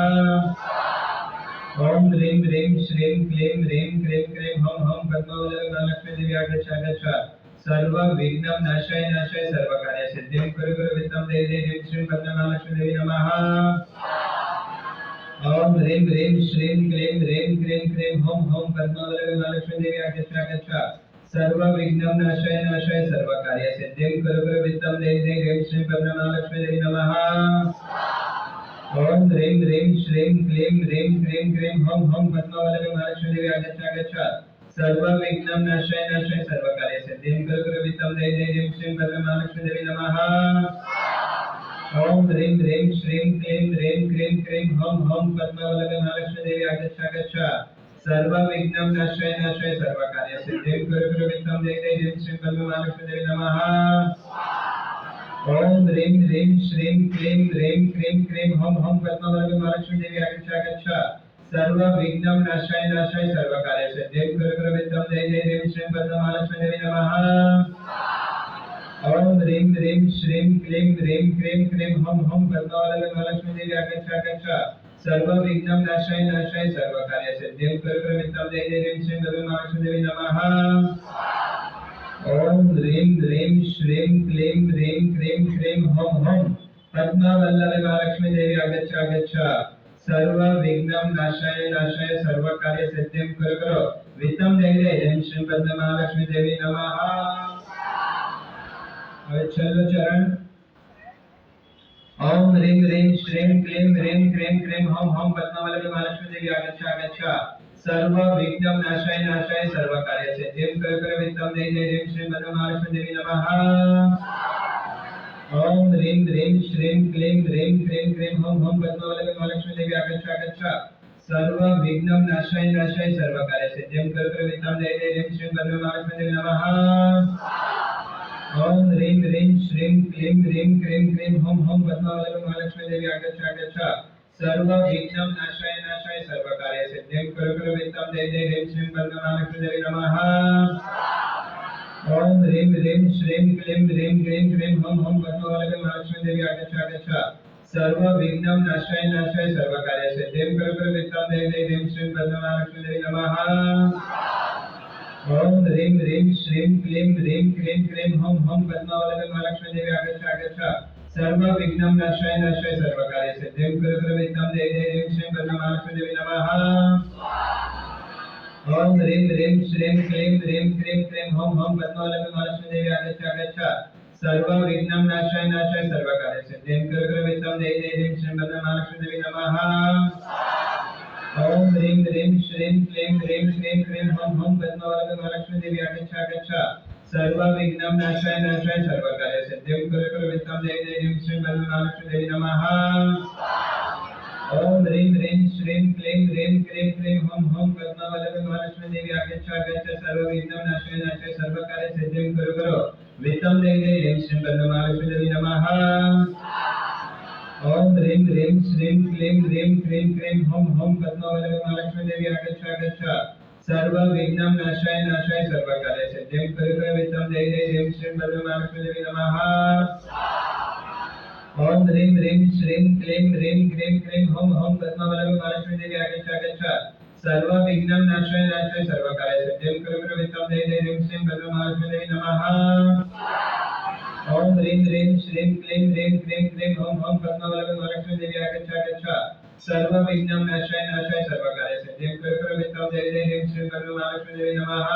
ओम ह्रीं ह्रीं श्रीं क्लीं ह्रीं क्लीं क्लीं हुं हुं पद्मावती महालक्ष्मी देवी आगच्छ आगच्छ सर्व विघ्न नाशाय नाशाय सर्व कार्य सिद्धिं कुरु कुरु वित्तं देवी देवी श्रीं पद्मनाभलक्ष्मी देवी नमः ओम ह्रीं ह्रीं श्रीं क्लीं ह्रीं क्लीं क्लीं हुं हुं पद्मावती महालक्ष्मी देवी आगच्छ आगच्छ सर्व विघ्न नाशाय नाशाय सर्व कार्य सिद्धिं कुरु कुरु वित्तं देवी देवी श्रीं पद्मनाभलक्ष्मी देवी नमः ओम ह्रीं ह्रीं श्रीं क्लीं ह्रीं क्लीं क्लीं हुं हुं पद्मावती महालक्ष्मी देवी आगच्छ आगच्छ सर्व विघ्न नाशाय नाशाय सर्व कार्य सिद्धिं कुरु कुरु वित्तं देवी देवी श्रीं पद्मनाभलक्ष्मी देवी नमः ओम ह्रीं ह्रीं श्रीं क्लीं ह्रीं क्लीं क्लीं हुं हुं पद्मावती महालक्ष्मी देवी आगच्छ आगच्छ सर्व विघ्न नाशाय नाशाय सर्व कार्य सिद्धिं कुरु कुरु वित्तं देवी देवी श्रीं पद्मनाभलक्ष्मी देवी नमः ओम ह्रीं ह्रीं श्रीं क्लीं ह्रीं क्लीं क्लीं हुं हुं पद्मावती महालक्ष्मी देवी आगच्छ आगच्छ सर्व विघ्न नाशाय नाशाय सर्व कार्य सिद्धिं कुरु कुरु वित्तं देवी देवी श्रीं पद्मनाभलक्ष्मी देवी नमः ओम ह्रीं ह्रीं श्रीं क्लीं ह्रीं क्लीं क्लीं हुं हुं पद्मावती महालक्ष्मी देवी आगच्छ आगच्छ सर्व विघ्न नाशाय नाशाय सर्व कार्य सिद्धिं कुरु कुरु वित्तं देवी देवी श्रीं पद्मनाभलक्ष्मी देवी नमः ओम ह्रीं ह्रीं श्रीं क्लीं ह्रीं क्लीं क्लीं हुं हुं पद्मावल्लभ महालक्ष्मी देवी आगच्छ आगच्छ सर्व विघ्न नाशाय नाशाय सर्व कार्य सिद्धिं कुरु कुरु वित्तं देवी देवी श्रीं पद्मनाभलक्ष्मी देवी नमः હવે છેલ્લું ચરણ ओम ह्रीं ह्रीं श्रीं क्लीं ह्रीं क्लीं क्लीं हुं हुं पद्मावल्लभ महालक्ष्मी देवी आगच्छ आगच्छ सर्व विघ्न नाशाय नाशाय सर्व कार्य सिद्धिं कुरु कुरु वित्तं देवी देवी श्रीं पद्मनाभलक्ष्मी देवी नमः ओम ह्रीं ह्रीं श्रीं क्लीं ह्रीं क्लीं क्लीं हुं हुं पद्मावल्लभ महालक्ष्मी देवी आगच्छ आगच्छ सर्व विघ्न नाशाय नाशाय सर्व कार्य सिद्धिं कुरु कुरु वित्तं देवी देवी श्रीं पद्मनाभलक्ष्मी देवी नमः ओम ह्रीं ह्रीं श्रीं क्लीं ह्रीं क्लीं क्लीं हुं हुं पद्मावल्लभ महालक्ष्मी देवी आगच्छ आगच्छ सर्व विघ्न नाशाय नाशाय सर्व कार्य सिद्धिं कुरु कुरु वित्तं देवी देवी श्रीं पद्मनाभलक्ष्मी देवी नमः ओम ह्रीं ह्रीं श्रीं क्लीं ह्रीं क्लीं क्लीं हुं हुं पद्मावल्लभ महालक्ष्मी देवी आगच्छ आगच्छ सर्व विघ्न नाशाय नाशाय सर्व कार्य सिद्धिं कुरु कुरु वित्तं देवी देवी श्रीं पद्मनाभलक्ष्मी देवी नमः ओम ह्रीं ह्रीं श्रीं क्लीं ह्रीं क्लीं क्लीं हुं हुं पद्मावल्लभ महालक्ष्मी देवी आगच्छ आगच्छ सर्व विघ्न नाशाय नाशाय सर्व कार्य सिद्धिं कुरु कुरु वित्तं देवी देवी श्रीं पद्मनाभलक्ष्मी देवी नमः ओम ह्रीं ह्रीं श्रीं क्लीं ह्रीं क्लीं क्लीं हुं हुं पद्मावल्लभ महालक्ष्मी देवी आगच्छ आगच्छ सर्व विघ्न नाशाय नाशाय सर्व कार्य सिद्धिं कुरु कुरु वित्तं देवी देवी श्रीं पद्मनाभलक्ष्मी देवी नमः ओम ह्रीं ह्रीं श्रीं क्लीं ह्रीं क्लीं क्लीं विघ्नं नाशाय नाशाय सर्वकार्य सिद्धिं कुरु कुरु वित्तं देहि देहि ह्रीं श्रीं पद्मनाभलक्ष्मी देवी नमः ओम ह्रीं ह्रीं श्रीं क्लीं ह्रीं क्लीं क्लीं हुं हुं पद्मावल्लभी महालक्ष्मी देवी आगच्छ आगच्छ सर्वविघ्नं नाशाय नाशाय सर्वकार्य सिद्धिं कुरु कुरु वित्तं देहि देहि ह्रीं श्रीं पद्मनाभलक्ष्मी देवी नमः ओम ह्रीं ह्रीं श्रीं क्लीं ह्रीं क्लीं क्लीं हुं हुं पद्मावल्लभी महालक्ष्मी देवी आगच्छ आगच्छ सर्वविघ्नं नाशाय नाशाय सर्वकार्य सिद्धिं कुरु कुरु वित्तं देहि देहि ह्रीं श्रीं पद्मनाभलक्ष्मी देवी नमः ओम ह्रीं ह्रीं श्रीं क्लीं ह्रीं क्लीं क्लीं हुं हुं पद्मावल्लभी महालक्ष्मी देवी आगच्छ आगच्छ सर्वविघ्नं नाशाय नाशाय सर्वकार्य सिद्धिं कुरु कुरु वित्तं देहि देहि ह्रीं श्रीं पद्मनाभलक्ष्मी देवी नमः ओम ह्रीं ह्रीं श्रीं क्लीं ह्रीं क्लीं क्लीं हुं हुं पद्मावल्लभी महालक्ष्मी देवी आगच्छ आगच्छ सर्वविघ्नं नाशाय नाशाय सर्वकार्य सिद्धिं कुरु कुरु वित्तं देहि देहि ह्रीं श्रीं पद्मनाभलक्ष्मी देवी नमः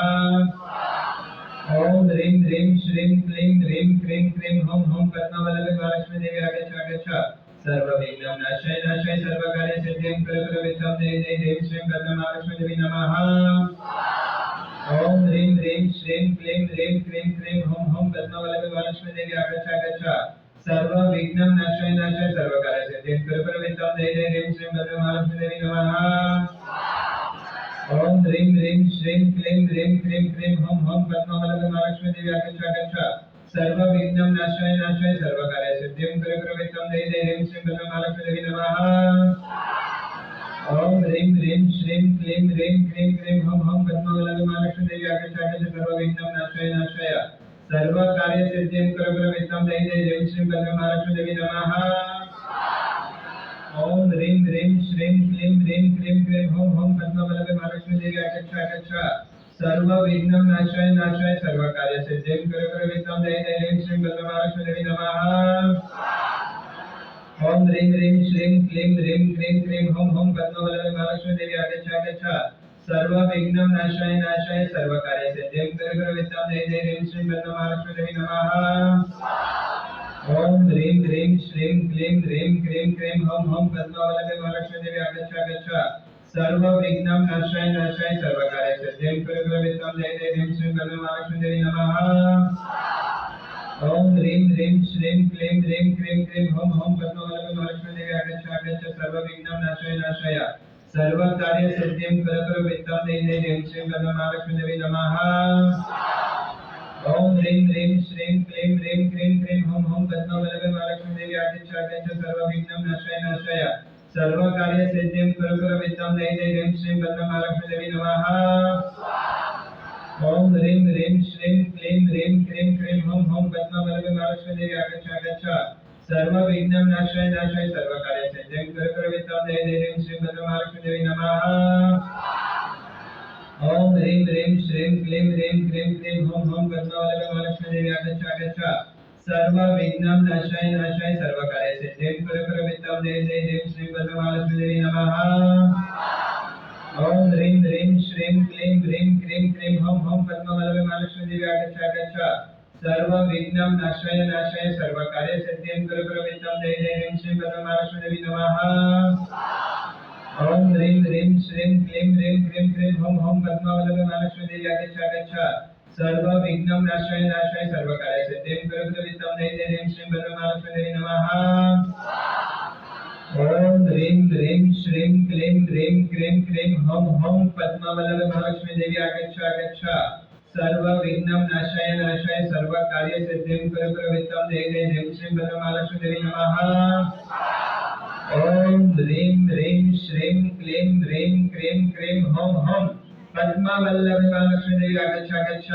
ओम ह्रीं ह्रीं श्रीं क्लीं ह्रीं क्लीं क्लीं हुं हुं पद्मावल्लभी महालक्ष्मी देवी आगच्छ आगच्छ सर्वविघ्नं नाशाय नाशाय सर्वकार्य सिद्धिं कुरु कुरु वित्तं देहि देहि ह्रीं श्रीं पद्मनाभलक्ष्मी देवी नमः ओम ह्रीं ह्रीं श्रीं क्लीं ह्रीं क्लीं क्लीं हुं हुं पद्मावल्लभी महालक्ष्मी देवी आगच्छ आगच्छ सर्वविघ्नं नाशाय नाशाय सर्वकार्य सिद्धिं कुरु कुरु वित्तं देहि देहि ह्रीं श्रीं पद्मनाभलक्ष्मी देवी नमः ओम ह्रीं ह्रीं श्रीं क्लीं ह्रीं क्लीं क्लीं हुं हुं पद्मावल्लभी महालक्ष्मी देवी आगच्छ आगच्छ सर्वविघ्नं नाशाय नाशाय सर्वकार्य सिद्धिं कुरु कुरु वित्तं देहि देहि ह्रीं श्रीं पद्मनाभलक्ष्मी देवी नमः ओम ह्रीं ह्रीं श्रीं क्लीं ह्रीं क्लीं क्लीं हुं हुं पद्मावल्लभी महालक्ष्मी देवी आगच्छ आगच्छ सर्वविघ्नं नाशाय नाशाय सर्वकार्य सिद्धिं कुरु कुरु वित्तं देहि देहि ह्रीं श्रीं पद्मनाभलक्ष्मी देवी नमः ओम ह्रीं ह्रीं श्रीं क्लीं ह्रीं क्लीं क्लीं हुं हुं पद्मावल्लभी महालक्ष्मी देवी आगच्छ आगच्छ सर्वविघ्नं नाशाय नाशाय सर्वकार्य सिद्धिं कुरु कुरु वित्तं देहि देहि ह्रीं श्रीं पद्मनाभलक्ष्मी देवी नमः ओम ह्रीं ह्रीं श्रीं क्लीं ह्रीं क्लीं क्लीं हुं हुं पद्मावल्लभी महालक्ष्मी देवी आगच्छ आगच्छ सर्वविघ्नं नाशाय नाशाय सर्वकार्य सिद्धिं कुरु कुरु वित्तं देहि देहि ह्रीं श्रीं पद्मनाभलक्ष्मी देवी नमः ओम ह्रीं ह्रीं श्रीं क्लीं ह्रीं क्लीं क्लीं हुं हुं पद्मावल्लभी महालक्ष्मी देवी आगच्छ आगच्छ सर्वविघ्नं नाशाय नाशाय सर्वकार्य सिद्धिं कुरु कुरु वित्तं देहि देहि ह्रीं श्रीं पद्मनाभलक्ष्मी देवी नमः ओम ह्रीं ह्रीं श्रीं क्लीं ह्रीं क्लीं क्लीं हुं हुं पद्मावल्लभी महालक्ष्मी देवी आगच्छ आगच्छ सर्वविघ्नं नाशाय नाशाय सर्वकार्य सिद्धिं कुरु कुरु वित्तं देहि देहि ह्रीं श्रीं पद्मनाभलक्ष्मी देवी नमः ओम ह्रीं ह्रीं श्रीं क्लीं ह्रीं क्लीं क्लीं हुं हुं पद्मावल्लभी महालक्ष्मी देवी आगच्छ आगच्छ सर्वविघ्नं नाशाय नाशाय सर्वकार्य सिद्धिं कुरु कुरु वित्तं देहि देहि ह्रीं श्रीं पद्मनाभलक्ष्मी देवी नमः ओम ह्रीं ह्रीं श्रीं क्लीं ह्रीं क्लीं क्लीं हुं हुं पद्मावल्लभी महालक्ष्मी देवी आगच्छ आगच्छ सर्वविघ्नं नाशाय नाशाय सर्वकार्य सिद्धिं कुरु कुरु वित्तं देहि देहि ह्रीं श्रीं पद्मनाभलक्ष्मी देवी नमः ओम ह्रीं ह्रीं श्रीं क्लीं ह्रीं क्लीं क्लीं हुं हुं पद्मावल्लभी महालक्ष्मी देवी आगच्छ आगच्छ सर्वविघ्नं नाशाय नाशाय सर्वकार्य सिद्धिं कुरु कुरु वित्तं देहि देहि ह्रीं श्रीं पद्मनाभलक्ष्मी देवी नमः ओम ह्रीं ह्रीं श्रीं क्लीं ह्रीं क्लीं क्लीं हुं हुं पद्मावल्लभी महालक्ष्मी देवी आगच्छ आगच्छ सर्वविघ्नं नाशाय नाशाय सर्वकार्य सिद्धिं कुरु कुरु वित्तं देहि देहि ह्रीं श्रीं पद्मनाभलक्ष्मी देवी नमः ओम ह्रीं ह्रीं श्रीं क्लीं ह्रीं क्लीं क्लीं हुं हुं पद्मावल्लभी महालक्ष्मी देवी आगच्छ आगच्छ सर्वविघ्नं नाशाय नाशाय सर्वकार्य सिद्धिं कुरु कुरु वित्तं देहि देहि ह्रीं श्रीं पद्मनाभलक्ष्मी देवी नमः ओम ह्रीं ह्रीं श्रीं क्लीं ह्रीं क्लीं क्लीं हुं हुं पद्मावल्लभी महालक्ष्मी देवी आगच्छ आगच्छ सर्वविघ्नं नाशाय नाशाय सर्वकार्य सिद्धिं कुरु कुरु वित्तं देहि देहि ह्रीं श्रीं पद्मनाभलक्ष्मी देवी नमः ओम ह्रीं ह्रीं श्रीं क्लीं ह्रीं क्लीं क्लीं हुं हुं पद्मावल्लभी महालक्ष्मी देवी आगच्छ आगच्छ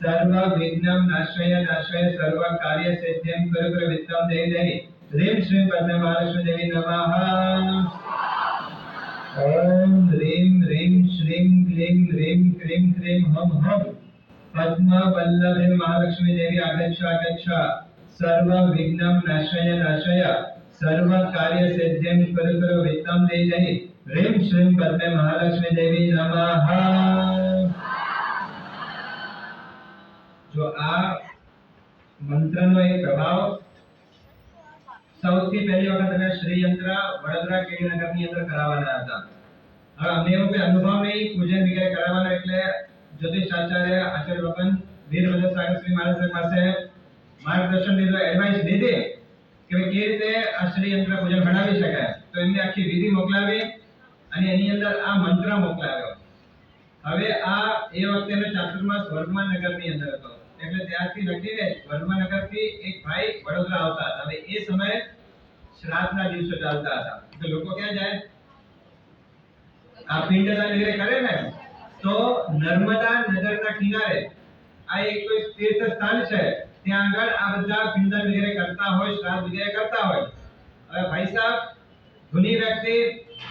सर्वविघ्नं नाशाय नाशाय सर्वकार्य सिद्धिं कुरु कुरु वित्तं देहि देहि ह्रीं श्रीं पद्मनाभलक्ष्मी देवी नमः ओम ह्रीं ह्रीं श्रीं क्लीं ह्रीं क्लीं क्लीं हुं हुं पद्मावल्लभी महालक्ष्मी देवी आगच्छ आगच्छ सर्वविघ्नं नाशाय नाशाय सर्वकार्य सिद्धिं कुरु कुरु वित्तं देहि देहि ह्रीं श्रीं पद्मे महालक्ष्मी देवी नमः। जो आ મંત્રનો એક પ્રભાવ સૌથી પહેલી વખત અમે શ્રી યંત્ર વડોદરા કેડી નગરની અંદર કરાવવાના હતા. હવે અમને એવો કોઈ અનુભવ નહીં, પૂજન વગેરે કરાવવાનો, એટલે જ્યોતિષ આચાર્ય આચાર્ય ભગવાન વીરભદ્ર સાગર શ્રી મહારાજ પાસે માર્ગદર્શન લીધું, એડવાઇસ લીધી કે ભાઈ કેવી રીતે આ શ્રી યંત્ર પૂજન બનાવી શકાય. તો એમને આખી વિધિ મોકલાવી અને એની અંદર આ મંત્ર મોકલાવ્યો. હવે આ એ વખતેનો ચાતુર્માસ વર્ધમાન નગરની અંદર હતો, એટલે ત્યાંથી લખીને વર્ધમાન નગરથી એક ભાઈ વડોદરા આવતા હતા. હવે એ સમયે શ્રાદ્ધના દિવસો ચાલતા હતા, તો લોકો ક્યાં જાય? આ પિંડદાન વગેરે કરે ને, તો નર્મદા નગરના કિનારે આ એક કોઈ તીર્થ સ્થાન છે, ત્યાં આગળ આ બધા પિંડદાન વગેરે કરતા હોય, શ્રાદ્ધ વગેરે કરતા હોય. હવે ભાઈ સાહેબ ધુની વ્યક્તિ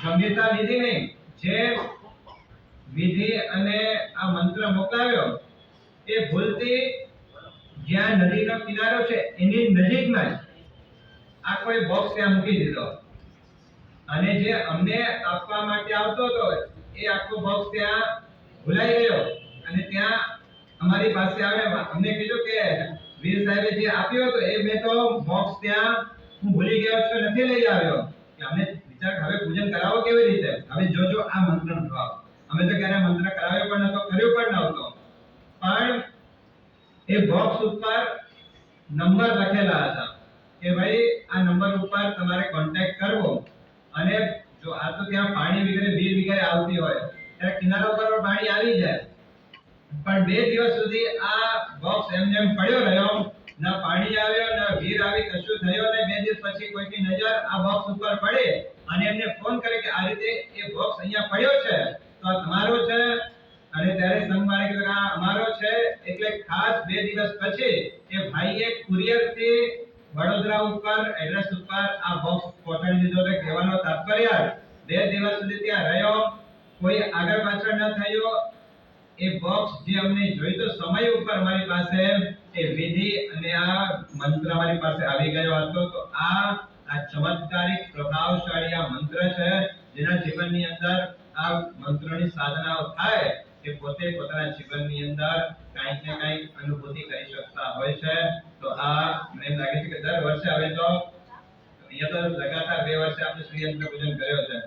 ગંભીરતા લીધી નહીં, જે વિધિ અને આ મંત્ર મોકલાવ્યો એ ભૂલથી જ્યાં નદીનો કિનારો છે એની નજીકમાં જ આ કોઈ બોક્સ ત્યાં મૂકી દીધો, અને જે અમને આપવા માટે આવતો હતો એ આખો બોક્સ ત્યાં ભૂલાઈ ગયો. અને ત્યાં અમારી પાસે આવ્યા, અમને કીધું કે વીર સાહેબે જે આપ્યો હતો એ મેં તો બોક્સ ત્યાં હું ભૂલી ગયો છું, નથી લઈ આવ્યો. કે અમને વિચાર હવે પૂજન કરાવો કેવી રીતે? હવે જોજો આ મંત્રનો ભાવ. અમે તો ક્યારે મંત્ર કરાવ્યો પણ નતો, કર્યો પણ નહોતો, પણ એ બોક્સ ઉપર નંબર લખેલા હતા કે ભાઈ આ નંબર ઉપર તમારે કોન્ટેક્ટ કરવો. અને જો આ તો ત્યાં પાણી વગેરે વીર વગેરે આવતી હોય ત્યારે કિનારા ઉપર પાણી આવી જાય, પણ 2 દિવસ સુધી આ બોક્સ એમ પડ્યો રહ્યો, ના પાણી આવ્યો ના વીર આવી, કશું થયો નહીં. 2 દિવસ પછી કોઈની નજર આ બોક્સ ઉપર પડે અને એમને ફોન કરે કે આ રીતે એ બોક્સ અહીંયા પડ્યો છે, તો આ તમારો છે. અને ત્યારે સંઘવાળે કીધું આ અમારો છે. એટલે ખાસ 2 દિવસ પછી એ ભાઈએ કુરિયર થી વડોદરા ઉપર એડ્રેસ ઉપર આ બોક્સ પહોંચાડી દીધો. એટલે કહેવાનો તાત્પર્ય 2 દિવસ સુધી ત્યાં રહ્યો, કોઈ આગળ પાછળ ન થયો. એ બોક્સ જે અમને જોઈતો સમય ઉપર અમારી પાસે એ વિધિ અને આ મંત્ર અમારી પાસે આવી ગયો હતો. તો આ ચમત્કારિક પ્રભાવશાળી આ મંત્ર છે, જેના જીવનની અંદર આ મંત્રોની સાધનાઓ થાય કે પોતે પોતાના જીવનની અંદર કંઈક ને કંઈક અનુભૂતિ કરી શકતા હોય છે. તો આ મને એમ લાગે છે કે દર વર્ષે હવે તો અહીંયા તો લગાતાર 2 વર્ષે આપણે શ્રી યંત્ર પૂજન કર્યો છે.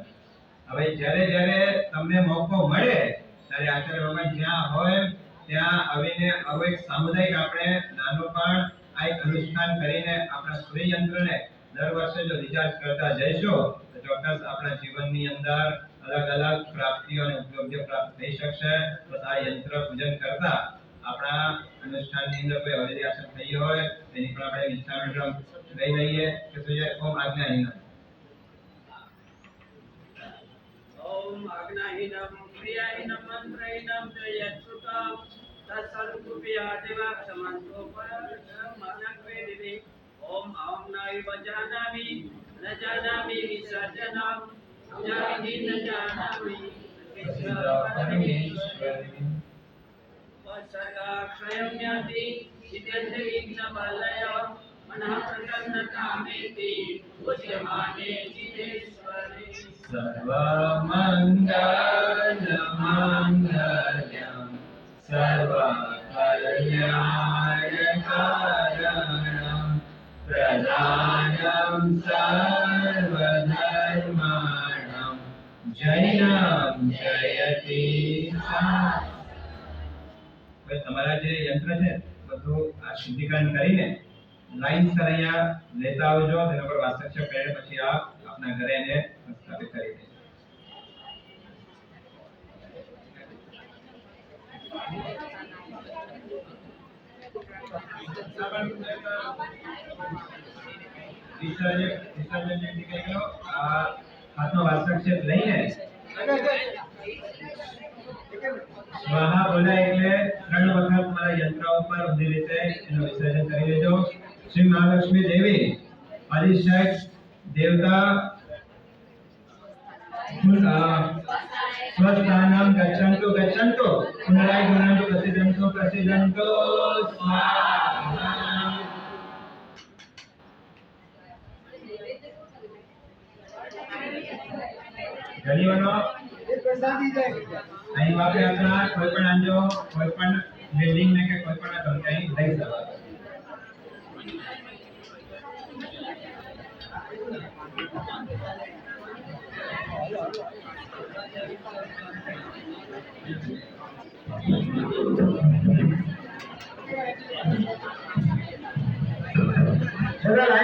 હવે જ્યારે જ્યારે તમને મોકો મળે ત્યારે આચાર્ય ભગવાન જ્યાં હોય ત્યાં આવીને આવો એક સામુદાયિક આપણે નાનો પણ આ એક અનુષ્ઠાન કરીને આપણા શ્રી યંત્રને દર વર્ષે જો રિચાર્જ કરતા જઈશું તો ચોક્કસ આપણા જીવનની અંદર અલગ અલગ પ્રાપ્તિઓ અને ઉપલબ્ધિઓ પ્રાપ્ત થઈ શકશે. તો આ યંત્ર પૂજન કરતા આપણા અનુષ્ઠાનની અંદર કોઈ અવિદ્યાસન થઈ હોય તેની પણ આપણે વિચારણા લઈ લઈએ કે સુજય ઓમ આજ્ઞાહીનમ. ओम आज्ञाहीनम क्रियाहीनम मंत्रहीनम जयत्सुतम तत्सर्वकुप्या देवाक्षमन्तो परमनक्वेदिनि ओम अहं नैव जानामि न जानामि विसर्जनम् जानामि न जानामि परमेश्वरम् वत्सर्गाक्षयं याति चिदेन्द्रियज्ञबलय मनः प्रसन्नतामेति उच्यमाने चिदेश्वरे सर्वमङ्गलमङ्गलं सर्वकल्याणकारणं प्रदानं सर्वधर्माणां जैनं जयति તમારા જે યંત્ર છે બધું આ શુદ્ધિકરણ કરીને લાઈનસર અહીંયા લેતા આવજો. તેના પર વાસ્તક્ષેપ કરીને પછી આપ આપના ઘરે એને સ્થાપિત કરી દેજો. વિસર્જન નીકળી ગયો. આ હાથનો વાસ્તક્ષેપ લઈને સ્વાહા બોલાય એટલે 3 વખત મારા યંત્ર ઉપર ઊંધી રીતે એનું વિસર્જન કરી દેજો. શ્રી મહાલક્ષ્મી દેવી આદિશક્ત દેવતા સ્વસ્થાનમ ગચ્છन्तु ગચ્છन्तु પુનરાય ગુણन्तु પ્રસિદ્ધन्तु પ્રસિદ્ધन्तु સ્વાહા. ઘણીવાનો અહીં વાપરે આપણા કોઈ પણ આંજો કોઈ પણ બિલ્ડિંગ ને કે કોઈ પણ તમે લઈ શકો. બધા લાઈન